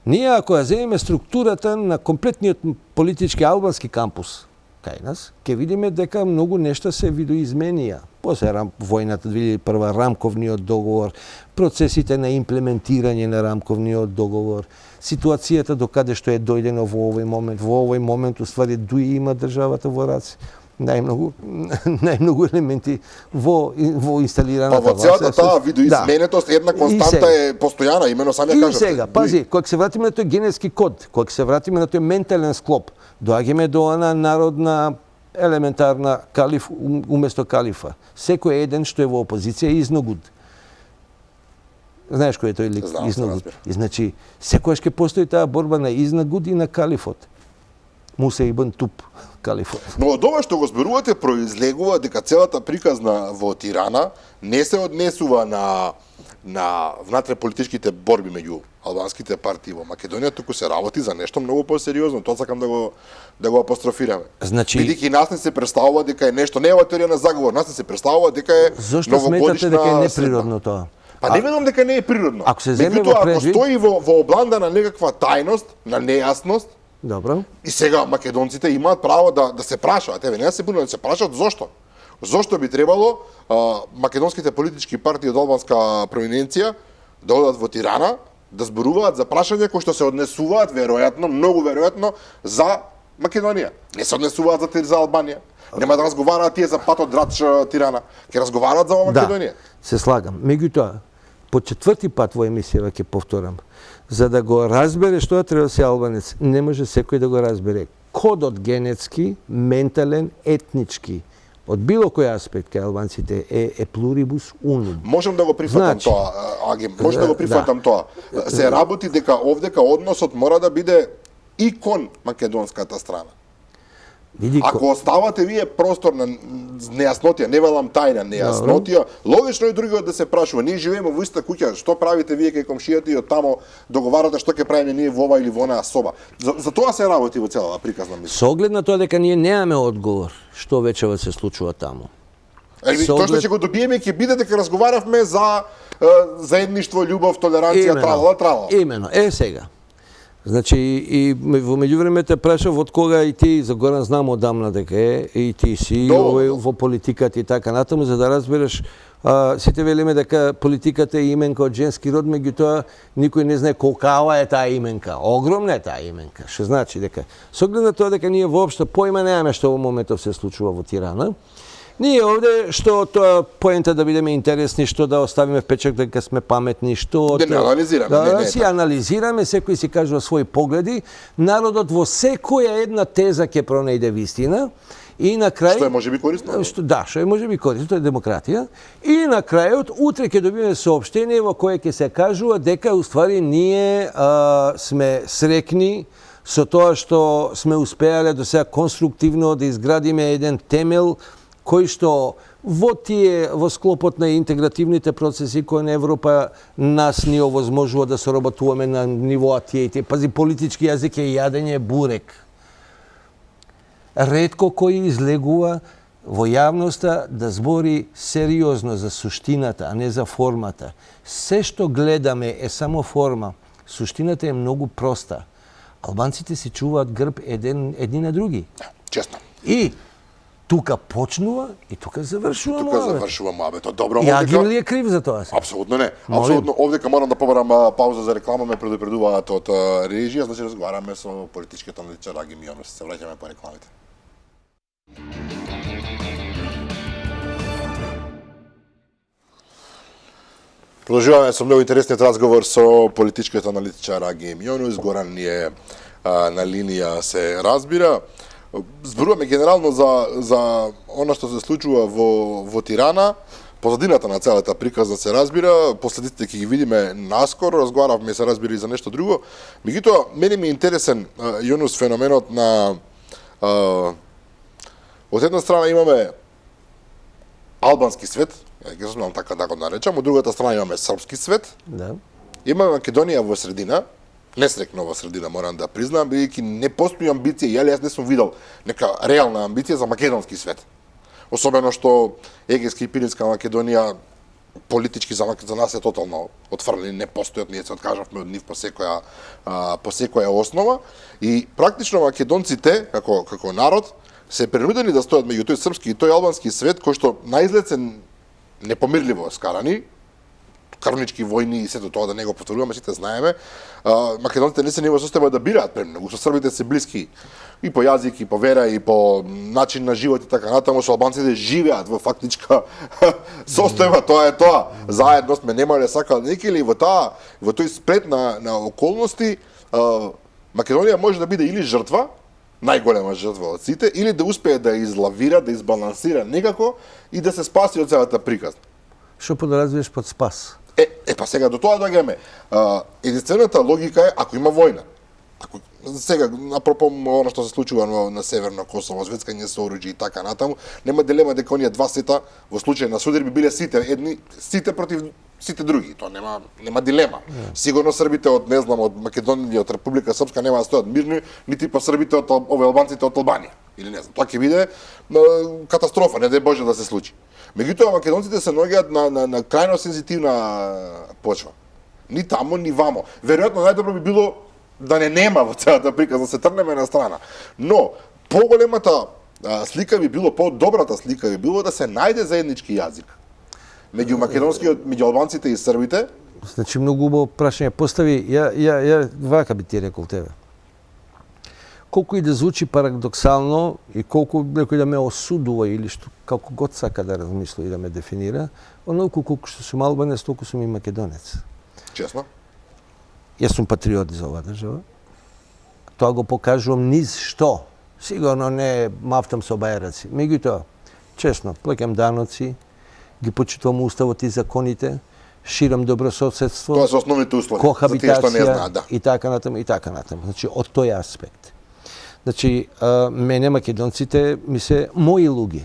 ние ако ја земеме структурата на комплетниот политички албански кампус кај нас, ќе видиме дека многу нешта се видоизменија. После војната 2001, рамковниот договор, процесите на имплементирање на рамковниот договор, ситуацијата до каде што е дојдено во овој момент, уствари дуи има државата во раце. Најмногу елементи во инсталираната власт. Па во целата таа видоизменетост една константа е постојана, имено сам ја кажавте. И сега, пази, кога се вратиме на тој генетски код, кога се вратиме на тој ментален склоп, доаѓаме до она народна елементарна калиф уместо калифа. Секој еден што е во опозиција е изногуд. Знаеш кој е тој лик? Изногуд. И значи, секојаш ќе постои таа борба на изногуд и на калифот. Муса ибн Туп, калифот. Но од ова што го зборувате произлегува дека целата приказна во Тирана не се однесува на внатреполитичките борби меѓу албанските партии во Македонија, туку се работи за нешто многу посериозно. Тоа сакам да го апострофираме. Значи, бидејќи нас не се представува дека е нешто, не е теорија на заговор, нас не се представува дека е зошто сметате дека е неприродно тоа? Па не ведам дека не е природно. Ако се земе во предвид, ако стои во обланда на некаква тајност, на нејасност, добро. И сега македонците имаат право да се прашаат, еве, не да се бунат, да се прашаат зошто. Зошто би требало македонските политички партии од албанска провиненција да одат во Тирана, да зборуваат за прашања кои што се однесуваат веројатно, многу веројатно за Македонија. Не се однесуваат за Албанија. Нема да разговараат тие за патот Драч-Тирана. Ќе разговараат за Македонија. Да, се слагам. Меѓутоа, по четврти пат во емисија ќе повторам. За да го разбере што треба да се албанец, не може секој да го разбере. Кодот генетски, ментален, етнички, од било кој аспект кај албанците е pluribus unum. Можам да го прифатам тоа, Агим, можам да го прифатам тоа. Се работи дека овдека односот мора да биде и кон македонската страна. Ако оставате вие простор на нејаснотија, не велам тајна нејаснотија, логично е другиот да се прашува. Ние живееме во иста куќа, што правите вие кај комшијата и од тамо договарате што ќе правиме ние во ова или во онаа соба. За тоа се работи во целава приказна мисла. Со оглед на тоа дека ние немаме одговор што вечерва се случува таму. Тоа што ќе го добиеме ќе биде дека разговаравме за заедништво, љубов, толеранција, тралала. Имено. Сега. Значи, и во меѓувреме те прашав од кога и ти, за Горан знам одамна дека е, и ти си во политиката и така натаму, за да разбереш, сите велиме дека политиката е именка од женски род, меѓутоа никој не знае колкава е таа именка. Огромна е таа именка, што значи дека со оглед на тоа дека ние воопшто поима немаме што во моментов се случува во Тирана. Ние овде, што тоа поента да бидеме интересни, што да оставиме впечаток дека сме паметни, што да не анализираме, да си анализираме, секој си кажува своји погледи, народот во секоја една теза ќе пронајде вистина и на крај што е можеби корисно. Што е можеби корисно, тоа е демократија. И на крајот утре ќе добиеме соопштение во кое ќе се кажува дека уствари ние сме срекни со тоа што сме успеале до сега конструктивно да изградиме еден темел кој што во склопот на интегративните процеси кои на Европа нас ни овозможува да соработуваме на ниво тие и тие. Пази, политички јазик е јадење бурек. Ретко кој излегува во јавноста да збори сериозно за суштината, а не за формата. Се што гледаме е само форма. Суштината е многу проста. Албанците си чуваат грб едни на други. Честно. И тука почнува и тука завршува муабет. Тука завршува муабетот. Добро, и Агим ли е крив за тоа? Апсолутно не. Апсолутно. Овдека морам да побарам пауза за реклама, ме предупредуваат од режија, значи разговараме со политичкиот аналитичар Агим Јонус. Се враќаме по рекламите. Продолжуваме со многу интересниот разговор со политичкиот аналитичар Агим Јонус. Горан ни е на линија, се разбира. Зборуваме генерално за она што се случува во Тирана, позадината на целата приказна се разбира, последиците ќе ги видиме наскоро, разговаравме се разбира и за нешто друго. Меѓутоа, мене ми е интересен, Јонус, феноменот на од една страна имаме албански свет, ќе се така да го наречам, од другата страна имаме српски свет. Да. Имаме Македонија во средина, несрекна во средина, морам да признам, бидејќи не постои амбиција, јас не сум видел нека реална амбиција за македонски свет. Особено што Егејска и Пиринска Македонија политички за нас е тотално отфрлени, не постојат, ние се откажавме од нив по секоја основа и практично македонците како народ се принудени да стојат меѓу тој српски и тој албански свет кој што наизглед се непомирливо скарани, крвнички војни и сето тоа да не го повторуваме, сите знаеме. Македонците не се ни во состојба да бираат премногу, со србите се блиски и по јазик, и по вера, и по начин на живот и така натаму, со албанците живеат во фактичка состојба, тоа е тоа. Заедно сме немале сакал некили во тој спред на околности, Македонија може да биде или жртва, најголема жртва од сите, или да успее да излавира, да избалансира некако и да се спаси од целата приказна. Што подразбираш под спас? Па сега до тоа доаѓаме. Единствената логика е ако има војна. Ако сега апропо она што се случува на северно Косово, звецкање со оруџје и така натаму, нема дилема дека оние два света во случај на судар би биле сите против сите други. Тоа нема дилема. Сигурно србите од од Македонија, од Република Српска нема да стојат мирни, нити па србите од албанците од Албанија. Или не знам, тоа ќе биде катастрофа, не дај Боже да се случи. Меѓутоа македонците се наоѓаат на крајно сензитивна почва. Ни тамо, ни вамо. Веројатно најдобро би било да нема во целата приказна, да се трнеме на страна. Но поголемата слика би било, по-добрата слика би било да се најде заеднички јазик меѓу македонскиот, меѓу албанците и србите. Значи многу убаво прашање постави. Ја вака би ти рекол тебе. Колку и да звучи парадоксално и колку некој да ме осудува или што како год сака да размисли и да ме дефинира, онолку колку што сум албанец, толку сум и македонец. Честно? Јас сум патриот за оваа држава. Тоа го покажувам низ што. Сигурно не мафтам со бајраци. Меѓутоа, честно, плаќам даноци, ги почитувам уставот и законите, ширам добрососедство. Тоа се основните услови. Кохабитација и така натаму и така натаму. Значи од тој аспект. Значи, мене македонците ми се мои луѓе.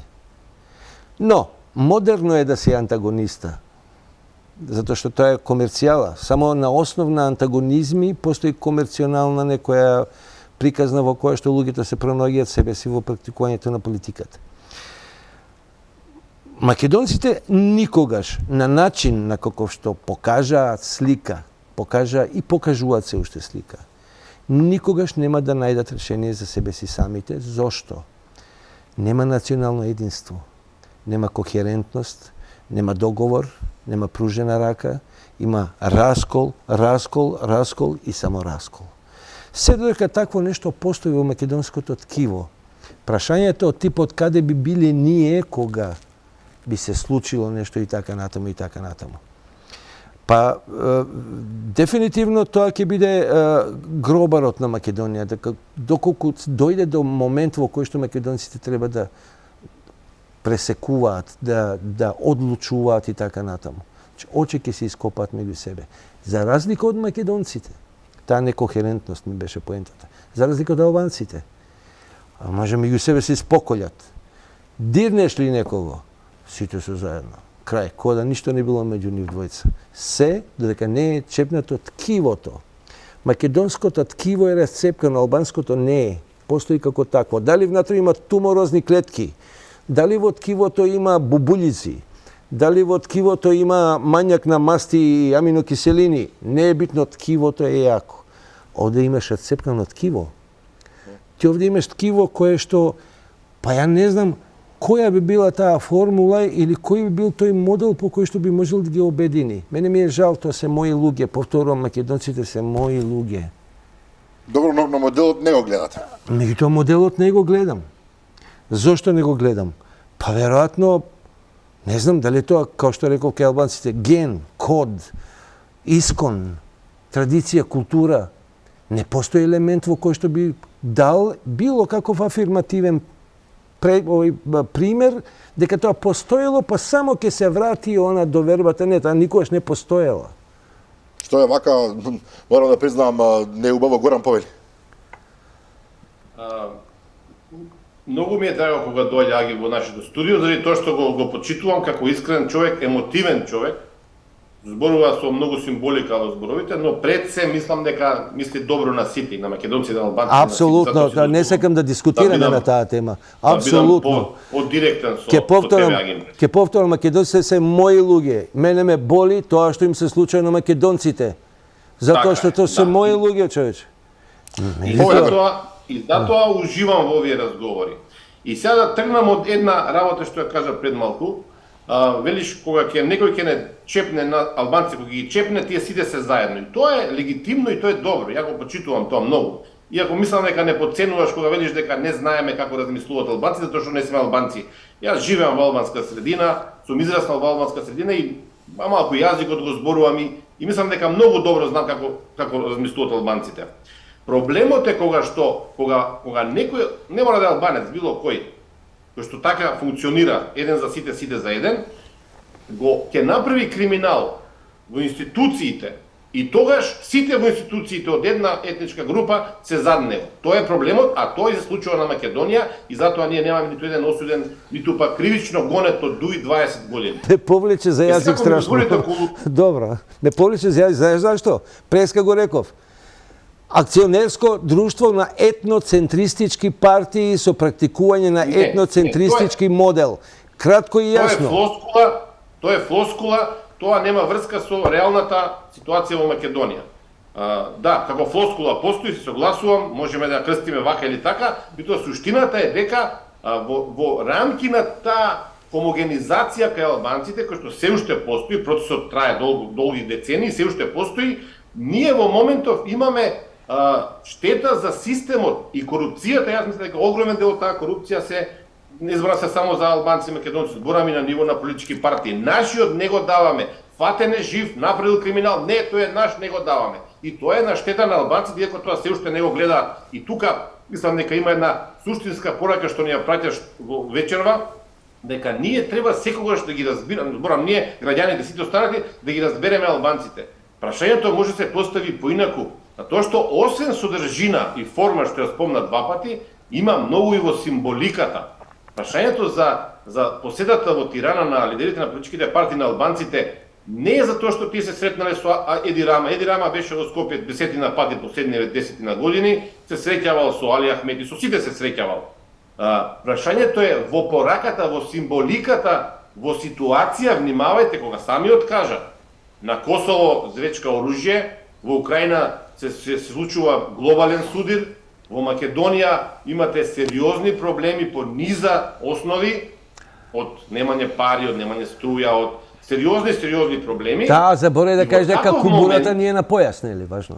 Но, модерно е да си антагониста. Затоа што тоа е комерцијала. Само на основ на антагонизми постои комерционална некоја приказна во која што луѓето се пронаоѓаат себе си во практикувањето на политиката. Македонците никогаш на начин на каков што покажаат слика, покажуваат се уште слика, никогаш нема да најдат решение за себе си самите. Зошто? Нема национално единство, нема кохерентност, нема договор, нема пружена рака, има раскол, раскол, раскол и само раскол. Се додека такво нешто постои во македонското ткиво, прашањето од типот каде би биле ние кога би се случило нешто и така натаму и така натаму. Па, дефинитивно тоа ќе биде гробарот на Македонија, дека доколку дојде до момент во кој што македонците треба да пресекуваат, да одлучуваат и така натаму. Очи ќе се ископаат меѓу себе. За разлика од македонците, таа некохерентност ми беше поентата. За разлика од албанците, а може меѓу себе се споколјат. Дирнеш ли некого, сите се заедно. Крај, кода ништо не било меѓу нив двојца. Се, додека не е чепнато ткивото. Македонското ткиво е расцепкано, албанското не е. Постои како такво. Дали внатре има туморозни клетки, дали во ткивото има бубулици, дали во ткивото има мањак на масти и аминокиселини, не е битно, ткивото е јако. Овде имаш расцепкано ткиво. Ти овде имаш ткиво кое што, па ја не знам, која би била таа формула или кој би бил тој модел по кој што би можел да ги обедини. Мене ми е жал, тоа се мои луѓе, повторувам, македонците се мои луѓе. Добро, но моделот не го гледате. Меѓутоа моделот не го гледам. Зошто не го гледам? Па веројатно, не знам дали тоа, како што реков кај албанците, ген, код, искон, традиција, култура. Не постои елемент во кој што би дал било каков афирмативен пример дека тоа постоело, па само ќе се врати она довербата, не, таа никогаш не постоела. Што е вака, морам да признам, не убаво Горан повели. Многу ми е драго кога доаѓа Аги во нашето студио, заради тоа што го почитувам како искрен човек, емотивен човек. Зборува со многу символика во зборовите, но пред се мислам дека мисли добро на сите, на македонците, на албанците. Апсолутно, да не сакам да дискутираме на таа тема. Апсолутно. Подиректен со тебе, Аги. Ќе повторам, македонците се мои луѓе. Мене ме боли тоа што им се случува на македонците. Затоа што тоа се мои луѓе, човече. И затоа уживам во овие разговори. И сега да тргнам од една работа што ја кажа пред малку. Велиш, кога некој ќе не чепне на албанци, кога ги чепне, тие сите се заедно. И тоа е легитимно и тоа е добро. Ја го почитувам тоа многу. Иако мислам дека не подценуваш кога велиш дека не знаеме како размислуваат албанците, затоа што не сме албанци. Јас живеам во албанска средина, сум израснал во албанска средина и малку јазикот го зборувам и мислам дека многу добро знам како размислуваат албанците. Проблемот е кога некој, не мора да е албанец, било кој што така функционира, еден за сите, сите за еден, ќе направи криминал во институциите и тогаш сите во институциите од една етничка група се зад него. Тоа е проблемот, а тоа се случува на Македонија и затоа ние немаме ниту еден осуден, ниту па кривично гонет од дуи 20 години. Не повлече за јазик страшно. Добро, не повлече за јазик, знаеш зашто? Преска го реков. Акционерско друштво на етноцентристички партии со практикување на етноцентристички модел. Кратко и јасно. Тоа е флоскула, тоа нема врска со реалната ситуација во Македонија. Да, како флоскула постои, се согласувам, можеме да ја крстиме вака или така, битоа суштината е дека во рамки на таа хомогенизација кај албанците, кој што се уште постои, процесот трае долги децении, се уште постои, ние во моментов имаме штета за системот и корупцијата. Јас мислам дека огромен дел од таа корупција не збора се само за албанци и македонци, збораме на ниво на политички партии. Нашиот не го даваме. Фатен е жив, направил криминал, не, тој е наш, не го даваме. И тоа е на штета на албанците, иако тоа се уште не го гледаат. И тука мислам дека има една суштинска порака што ни ја праќаш во вечерва, дека ние треба секогаш да ги разбираме, зборам ние, граѓаните, сите останати, да ги разбереме албанците. Прашањето може се постави поинаку, затоа што освен содржина и форма што ја спомна два пати, има многу и во символиката. Прашањето за поседата во Тирана на лидерите на политичките партии на албанците не е затоа што тие се сретнале со Еди Рама. Еди Рама беше во Скопје 10 пати последниве 10 години, се среќавал со Али Ахмеди, со сите се среќавал. Прашањето е во пораката, во символиката, во ситуација, внимавајте кога самиот кажа, на Косово звечка оружје, во Украина се случува глобален судир, во Македонија имате сериозни проблеми по низа основи, од немање пари, од немање струја, од сериозни проблеми. Да, заборави да И во кажеш дека таков кубурата момент- ни е на појас, нели, важно.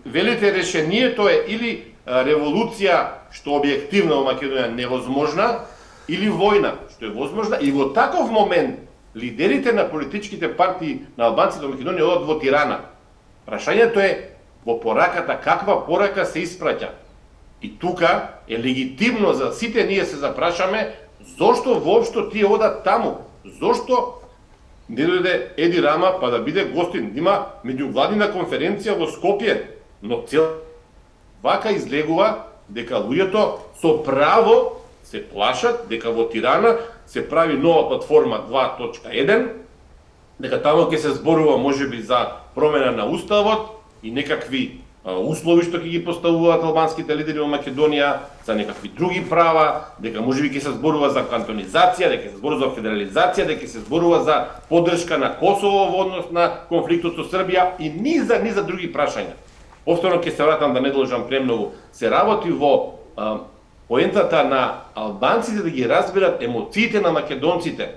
Велите решението е или револуција, што објективно во Македонија невозможна, или војна, што е возможна, и во таков момент лидерите на политичките партии на албанците во Македонија одат во Тирана. Прашањето е во пораката каква порака се испраќа. И тука е легитимно за сите ние се запрашаме зошто воопшто тие одат таму? Зошто не дојде Еди Рама па да биде гостин, да има меѓувладина конференција во Скопје, но цел вака излегува дека луѓето со право се плашат дека во Тирана се прави нова платформа 2.1, дека таму ќе се зборува можеби за промена на уставот и некакви услови што ќе ги поставуваат албанските лидери во Македонија, за некакви други права, дека можеби ќе се зборува за кантонизација, дека ќе се зборува за федерализација, дека ќе се зборува за поддршка на Косово во однос на конфликтот со Србија и низа други прашања. Повторно ќе се вратам да не должам премногу. Се работи во поентата на албанците да ги разберат емоциите на македонците.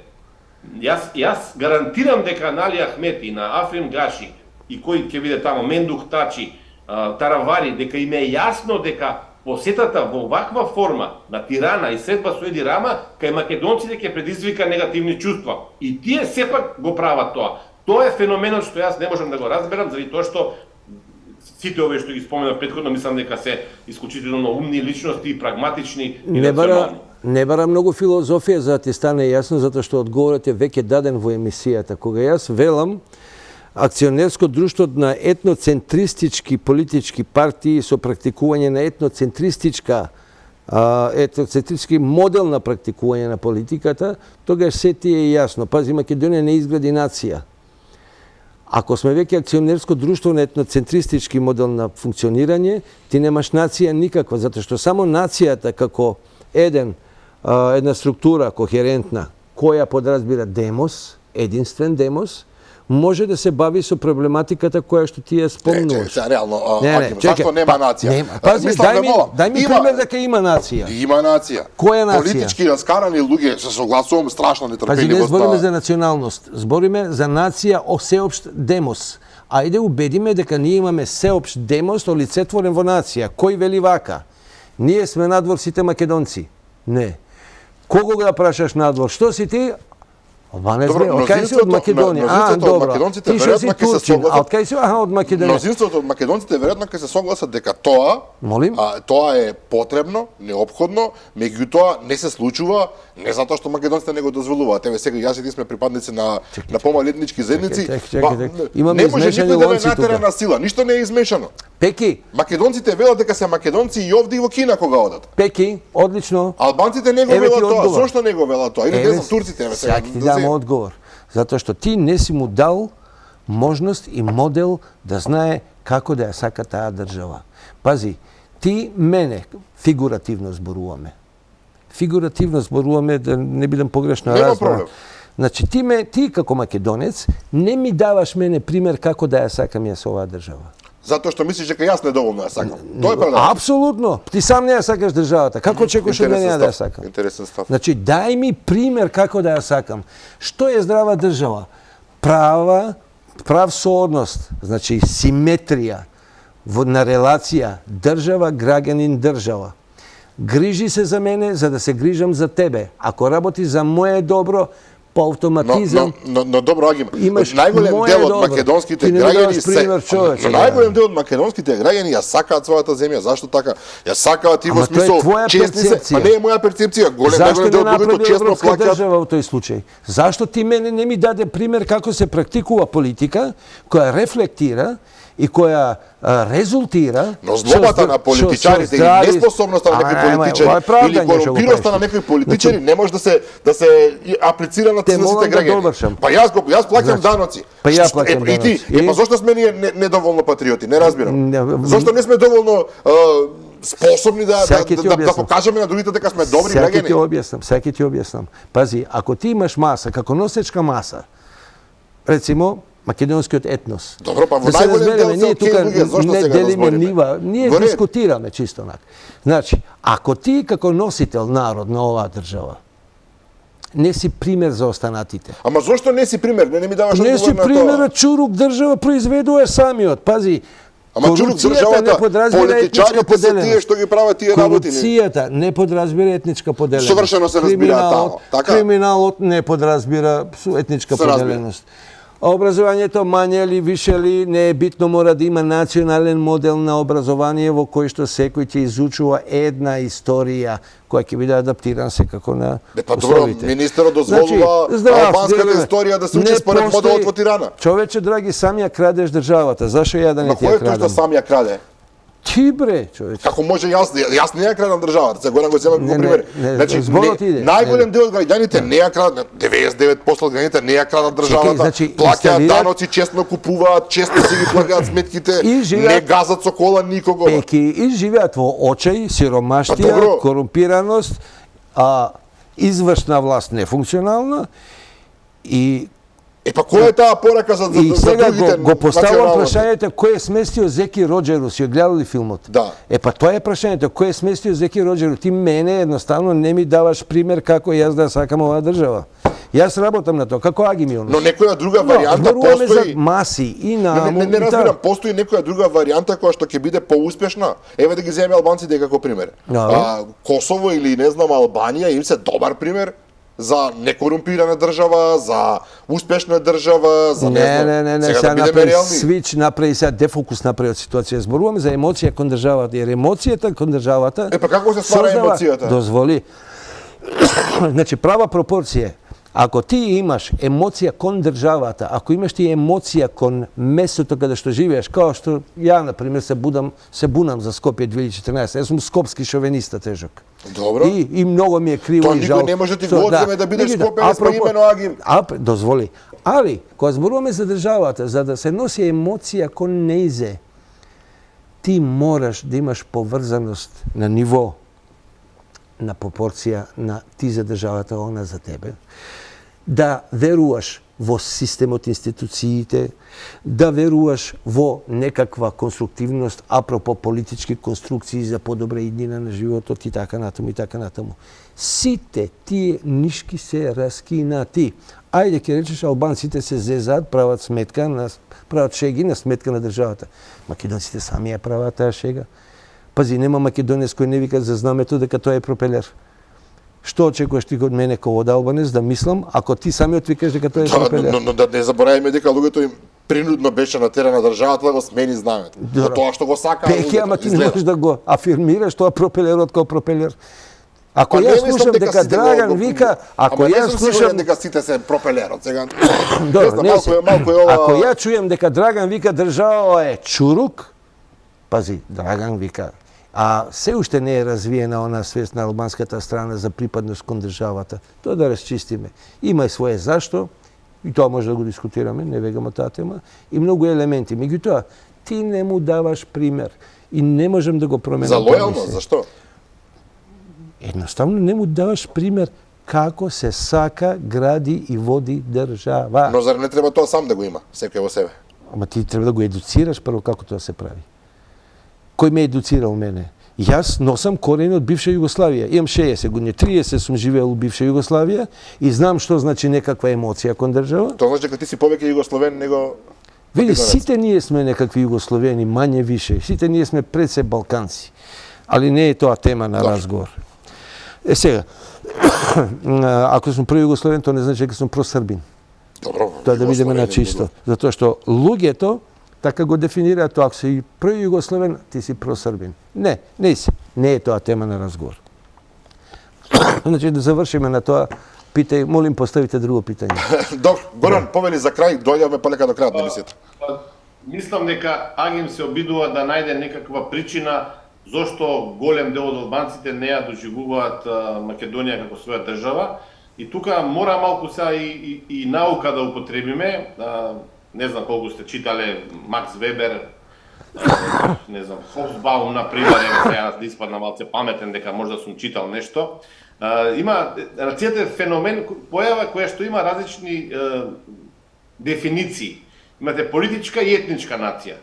Јас гарантирам дека на Али Ахмет и на Африм Гаши и кој ќе биде тамо, Мендух Тачи, Таравари, дека им е јасно дека посетата во ваква форма на Тирана и средба со Еди Рама кај македонците ќе предизвика негативни чувства. И тие сепак го прават тоа. Тоа е феноменот што јас не можам да го разберам, заради тоа што сите овие што ги споменав претходно, мислам дека се исклучително умни личности и прагматични и рационални. Не бара многу филозофија за да ти стане јасно, затоа што одговорот е веќе даден во емисијата. Кога јас велам акционерско друштво на етноцентристички политички партии со практикување на етноцентристички модел на практикување на политиката, тогаш се ти е јасно. Пази, Македонија не изгради нација. Ако сме веќе акционерско друштво на етноцентристички модел на функционирање, ти немаш нација никаква, затоа што само нацијата како една структура кохерентна, која подразбира демос, единствен демос, може да се бави со проблематиката која што ти ја спомнуваш. Реално, зашто нема нација? Пази, дај ми пример дека има нација. Има нација. Која нација? Политички раскарани луѓе, се согласувам, страшно Пази, нетрпеливост. не збориме за националност, збориме за нација сеопшт демос. Ајде убедиме дека ние имаме сеопшт демос олицетворен во нација. Кој вели вака? Ние сме надвор сите македонци. Не. Кого го да прашаш надвор? Што си ти? Албанец бе, од кај си од Македонија? Добро. Ти што си Турчин? А од кај си? Од Македонија. Мнозинството од македонците веројатно ќе се согласат дека тоа тоа е потребно, неопходно, меѓутоа не се случува не затоа што македонците не го дозволуваат. Еве сега јас и ти сме припадници на помали етнички заедници. Не може никој да ме натера на сила, ништо не е измешано. Пеки. Македонците велат дека се македонци и овде и во Кина кога одат. Пеки, одлично. Албанците не го велат тоа. Зошто не го велат тоа? Или не знам, турците еве сега. Ти дам одговор. Затоа што ти не си му дал можност и модел да знае како да ја сака таа држава. Пази, ти мене фигуративно зборуваме. Фигуративно зборуваме, да не бидам погрешно разбран. Значи, ти како македонец не ми даваш мене пример како да ја сакам јас оваа држава. Затоа што мислиш дека јас недоволно ја сакам. Тоа е проблем. Апсолутно. Ти сам не ја сакаш државата. Како очекуваш од мене да ја сакам? Интересен став. Значи, дај ми пример како да ја сакам. Што е здрава држава? Прав соодност, значи симетрија на релација држава, граѓанин, држава. Грижи се за мене за да се грижам за тебе. Ако работи за моје добро, по автоматизам. Но добро, Агим, најголем дел од македонските граѓани најголем дел од македонските граѓани ја сакаат својата земја. Зашто така? Ја сакаат и во смисол честни се, па не е моја перцепција. Најголем дел луѓето честно плаќаат. Држава во тој случај. Зашто ти мене не ми даде пример како се практикува политика која рефлектира и која резултира. Но злобата на политичарите или неспособноста на некои политичари или корумпираноста на некои политичари не може да се аплицира на сите граѓани. Па јас плаќам даноци. Па ја плаќам даноци. Па зошто сме ние недоволно патриоти? Не разбирам. Зошто не сме доволно способни да покажеме на другите дека сме добри граѓани? Сеќи ти објаснам. Пази, ако ти имаш маса, како носечка маса, рецимо, македонскиот етнос. Добро, па во Да се најголем дел разбереме, се ние окей тука луѓе, зошто не сега да делиме збориме? нива, ние Во ред. дискутираме чисто онак. Значи, ако ти како носител народ на оваа држава не си пример за останатите. Ама зошто не си пример? Не ми даваш Не си одговор на примерот, тоа. Чурук држава произведува самиот. Пази, Ама Чурук корупцијата државата, не подразбира етничка политичарите се тие поделеност. што ги прават тие работи. не? Корупцијата не подразбира етничка поделеност. Совршено се разбира таму, така? Криминалот не подразбира етничка Се разбира. поделеност. Образованието мање ли, више ли, не е битно, мора да има национален модел на образование во кој што секој ќе изучува една историја која ќе биде адаптиран секако на Па добро, условите. министерот дозволува албанската историја да се учи според моделот во Тирана. Човече, драги, сам ја крадеш државата. Зашо ја да не Но ти кој ја е тој што крадам? сам ја краде? Ти бре, човече. Како може јас не ја крадам државата, сега го земам Не, како не, пример. не, Значи, зборот иде. најголем дел од граѓаните не ја крадат, 99% од граѓаните не ја крадат државата, значи, плаќаат инсталираат- даноци, честно купуваат, честно си ги плаќаат сметките, И живеат- не газат со кола никого. Пеки и живеат во очај, Па сиромаштија, добро. корумпираност, а извршна власт нефункционална и Па која е таа порака за и сега другите го поставувам националности? прашањето кој е сместио Зеки Роџеру, си гледали филмот? Да. Па тоа е прашањето, кој е сместио Зеки Роџеру? Ти мене едноставно не ми даваш пример како јас да сакам оваа држава. Јас работам на тоа, како Аги Милнов. Но некоја друга варијанта зборуваме за постои. маси и Не, на не разбирам, постои некоја друга варијанта која што ќе биде поуспешна. Еве да ги земеме албанците како пример. Да. Косово или не знам Албанија им се добар пример за некорумпирана држава, за успешна држава, за не знам. Не, Сега сега да бидеме направи реални. свич, направи сега дефокус направи од ситуација. Зборуваме за емоција кон државата, jer емоцијата кон државата Па како се ствара создава- емоцијата? Дозволи. Значи права пропорција. Ако ти имаш емоција кон државата, ако имаш ти емоција кон местото каде што живееш, као што ја на пример се бунам за Скопје 2014. Јас сум скопски шовениста тежок. Добро. И многу ми е криво Тоа и никој жал. не може ти што- го одземе да бидеш никој. скопјанец по Апропо- имено Агим. Дозволи. Али, кога зборуваме за државата, за да се носи емоција кон нејзе, ти мораш да имаш поврзаност на ниво на пропорција на ти за државата, она за тебе. Да веруваш во системот, институциите, да веруваш во некаква конструктивност, апропо политички конструкции за подобра иднина на животот и така натаму и така натаму. Сите тие нишки се раскинати. Ајде ќе речеш албанците се зезаат, прават сметка прават шеги на сметка на државата. Македонците сами ја прават таа шега. Пази, нема македонец кој не вика за знамето дека тоа е пропелер. Што очекуваш ти од мене како од албанец да мислам, ако ти самиот викаш дека тоа е пропелер? Но да не забораваме дека луѓето им принудно беше натера на државата да го смени знамето. За тоа што го сака. Пеки, ама ти не изгледа. можеш да го афирмираш тоа пропелерот како пропелер. Ако Па не јас мислам слушам дека сите Драган го- вика, ако Ама не јас сум сигурен слушам дека сите се пропелерот. Сега Добро, не знам, не се. малку е ова. Ако ја чујам дека Драган вика држава е чурук, пази, Драган вика, а се уште не е развиена она свест на албанската страна за припадност кон државата. Тоа да расчистиме. Има и своje зашто, и тоа може да го дискутираме, не вегаме таа тема, и многу елементи. Меѓутоа, ти не му даваш пример и не можем да го променам. За тоа лојалност, мислење. зашто? Едноставно не му даваш пример како се сака, гради и води држава. Но зар не треба тоа сам да го има, секој во себе? Ама ти треба да го едуцираш прво како тоа се прави. Кој ме едуцирал мене? Јас носам корени од бивша Југославија. Имам 60 години, 30 сум живеел у бивша Југославија и знам што значи некаква емоција кон држава. Тоа значи дека ти си повеќе југословен него Види, македонец. сите ние сме некакви југословени, мање више. Сите ние сме пред се балканци. Али не е тоа тема на разговор. Сега, ако сум пројугословен, тоа не значи дека сум просрбин. Добро. Тоа да видиме на југословен е чисто. Затоа што луѓето така го дефинираат тоа, ако си пројугословен, ти си просрбин. Не, не си. Не е тоа тема на разговор. Значи да завршиме на тоа, питај, молим поставите друго питање. Горан, повели за крај, дојдовме полека до крајот на емисијата. Мислам дека Агим се обидува да најде некаква причина зошто голем дел од албанците не ја доживуваат Македонија како своја држава. И тука мора малку сега и наука да употребиме. Не знам колку сте читале Макс Вебер, не знам, Хобсбаум, например, сега да испадна малце паметен дека можда сум читал нешто. Има, рацијата е феномен, појава која што има различни дефиниции. имате политичка и етничка нација.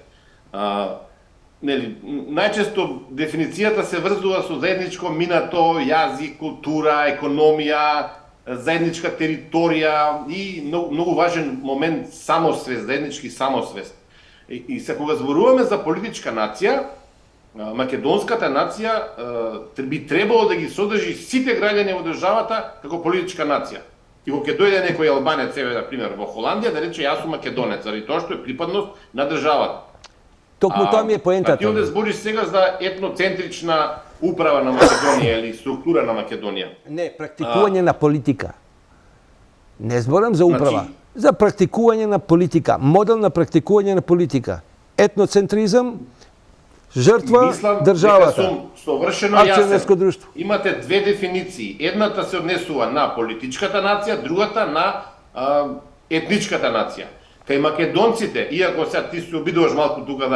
Најчесто дефиницијата се врзува со заедничко минато, јазик, култура, економија, заедничка територија и многу важен момент самосвест, заеднички самосвест. И се кога зборуваме за политичка нација, македонската нација би требало да ги содржи сите граѓани во државата како политичка нација. И кога ќе дојде некој албанец, еве на пример во Холандија, да рече јас сум македонец, заради тоа што е припадност на државата. Токму тоа ми е поентата. Ти овде збориш сега за етноцентрична управа на Македонија или структура на Македонија. Не, практикување на политика. Не зборам за управа. За практикување на политика. Модел на практикување на политика. Етноцентризам, жртва, државата. Сум совршено акционерско јасен. друштво. Имате две дефиниции. Едната се однесува на политичката нација, другата на етничката нација. Кај македонците, иако сега ти се обидуваш малку тука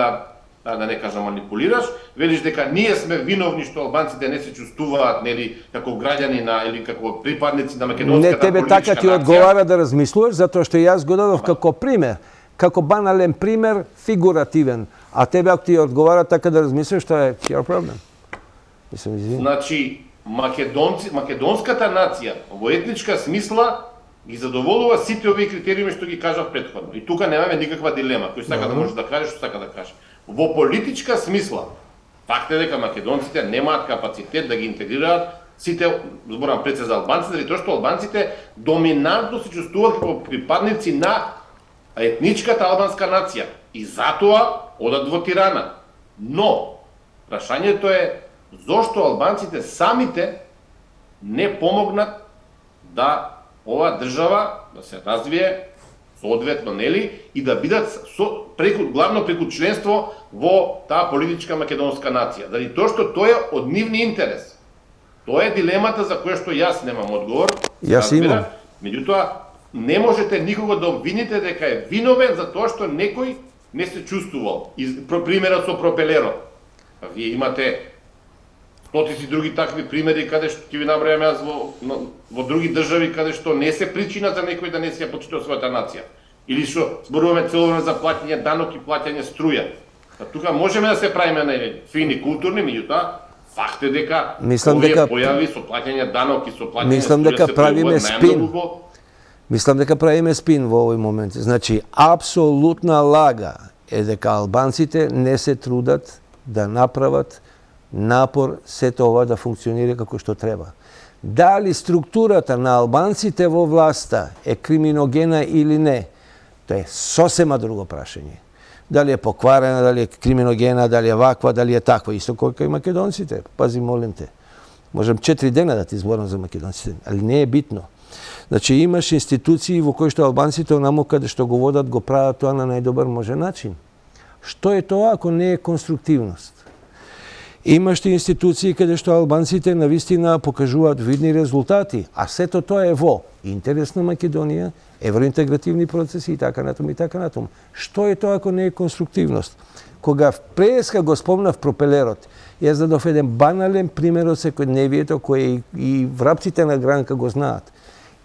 да не кажам манипулираш, велиш дека ние сме виновни што албанците не се чувствуваат нели како граѓани на или како припадници на македонската политичка нација. Не, тебе така ти одговара да размислуваш, затоа што јас го дадов како пример, како банален пример, фигуративен. А тебе ако ти одговара така да размислуваш, тоа е your problem. Мислам, извини. Значи, македонската нација во етничка смисла ги задоволува сите овие критериуми што ги кажав претходно. И тука немаме никаква дилема. Кој сака да може да каже што сака да каже. Во политичка смисла, факт е дека македонците немаат капацитет да ги интегрираат сите, зборам пред се за албанците, заради тоа што албанците доминантно се чувствуваат како припадници на етничката албанска нација. И затоа одат во Тирана. Но, прашањето е зошто албанците самите не помогнат да оваа држава да се развие соодветно, нели, и да бидат главно преку членство во таа политичка македонска нација. Заради тоа што тоа е од нивни интерес. Тоа е дилемата за која што јас немам одговор. Јас имам. Меѓутоа, не можете никого да обвините дека е виновен за тоа што некој не се чувствувал. Примерот со пропелерот. Вие имате стотици други такви примери каде што ќе ви набројам јас во други држави каде што не се причина за некој да не се ја почитува својата нација. Или што зборуваме цело време за плаќање данок и плаќање струја. Тука можеме да се правиме на фини културни, меѓутоа факт е дека овие појави со плаќање данок и со плаќање струја се правиме спин. Мислам дека правиме спин во овој момент. Значи, апсолутна лага е дека албанците не се трудат да направат напор сето ова да функционира како што треба. Дали структурата на албанците во власта е криминогена или не, тоа е сосема друго прашање. Дали е покварена, дали е криминогена, дали е ваква, дали е таква, исто колку и македонците. Пази, молим те. Можам 4 дена да ти зборам за македонците, али не е битно. Значи имаш институции во кои што албанците онаму каде што го водат го прават тоа на најдобар можен начин. Што е тоа ако не е конструктивност? Имаш институции каде што албанците навистина покажуваат видни резултати, а сето тоа е во интерес на Македонија, евроинтегративни процеси и така натам и така натам. Што е тоа ако не е конструктивност? Кога преска го спомнав пропелерот, јас дадов еден банален пример од секојдневието кој и врапците на Гранка го знаат.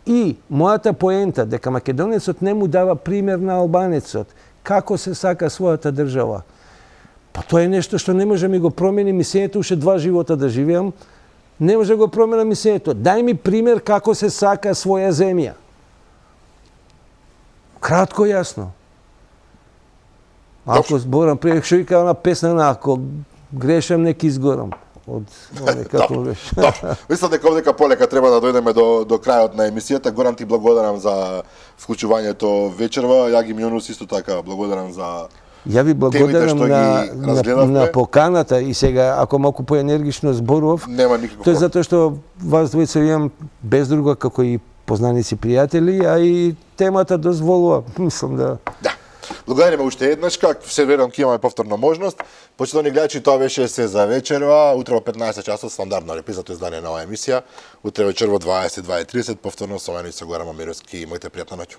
И мојата поента дека македонецот не му дава пример на албанецот како се сака својата држава. Па тоа е нешто што не може ми го промени мислењето, уште 2 живота да живеам, не може да го промена мислењето. Дај ми пример како се сака своја земја. Кратко јасно. Ако зборам, пред што вика она песна на ако грешам, нека изгорам. Од како беше. Мислам дека овдека полека треба да дојдеме до крајот на емисијата. Горан, ти благодарам за вклучувањето вечерва. Јаги Мјонус исто така благодарам за Ја ви благодарам на поканата и сега, ако малку поенергично зборував, тоа е затоа што вас двојца имам без друго како и познаници пријатели, а и темата дозволува, мислам да... Да. Благодариме уште еднашка, се верувам ќе имаме повторна можност. Почитувани гледачи, тоа беше се за вечерва. Утре во 15 часот стандардно репризато издание на оваа емисија. Утре вечер во 22:30 повторно со мене Горан Момировски. Имајте пријатна ноќ.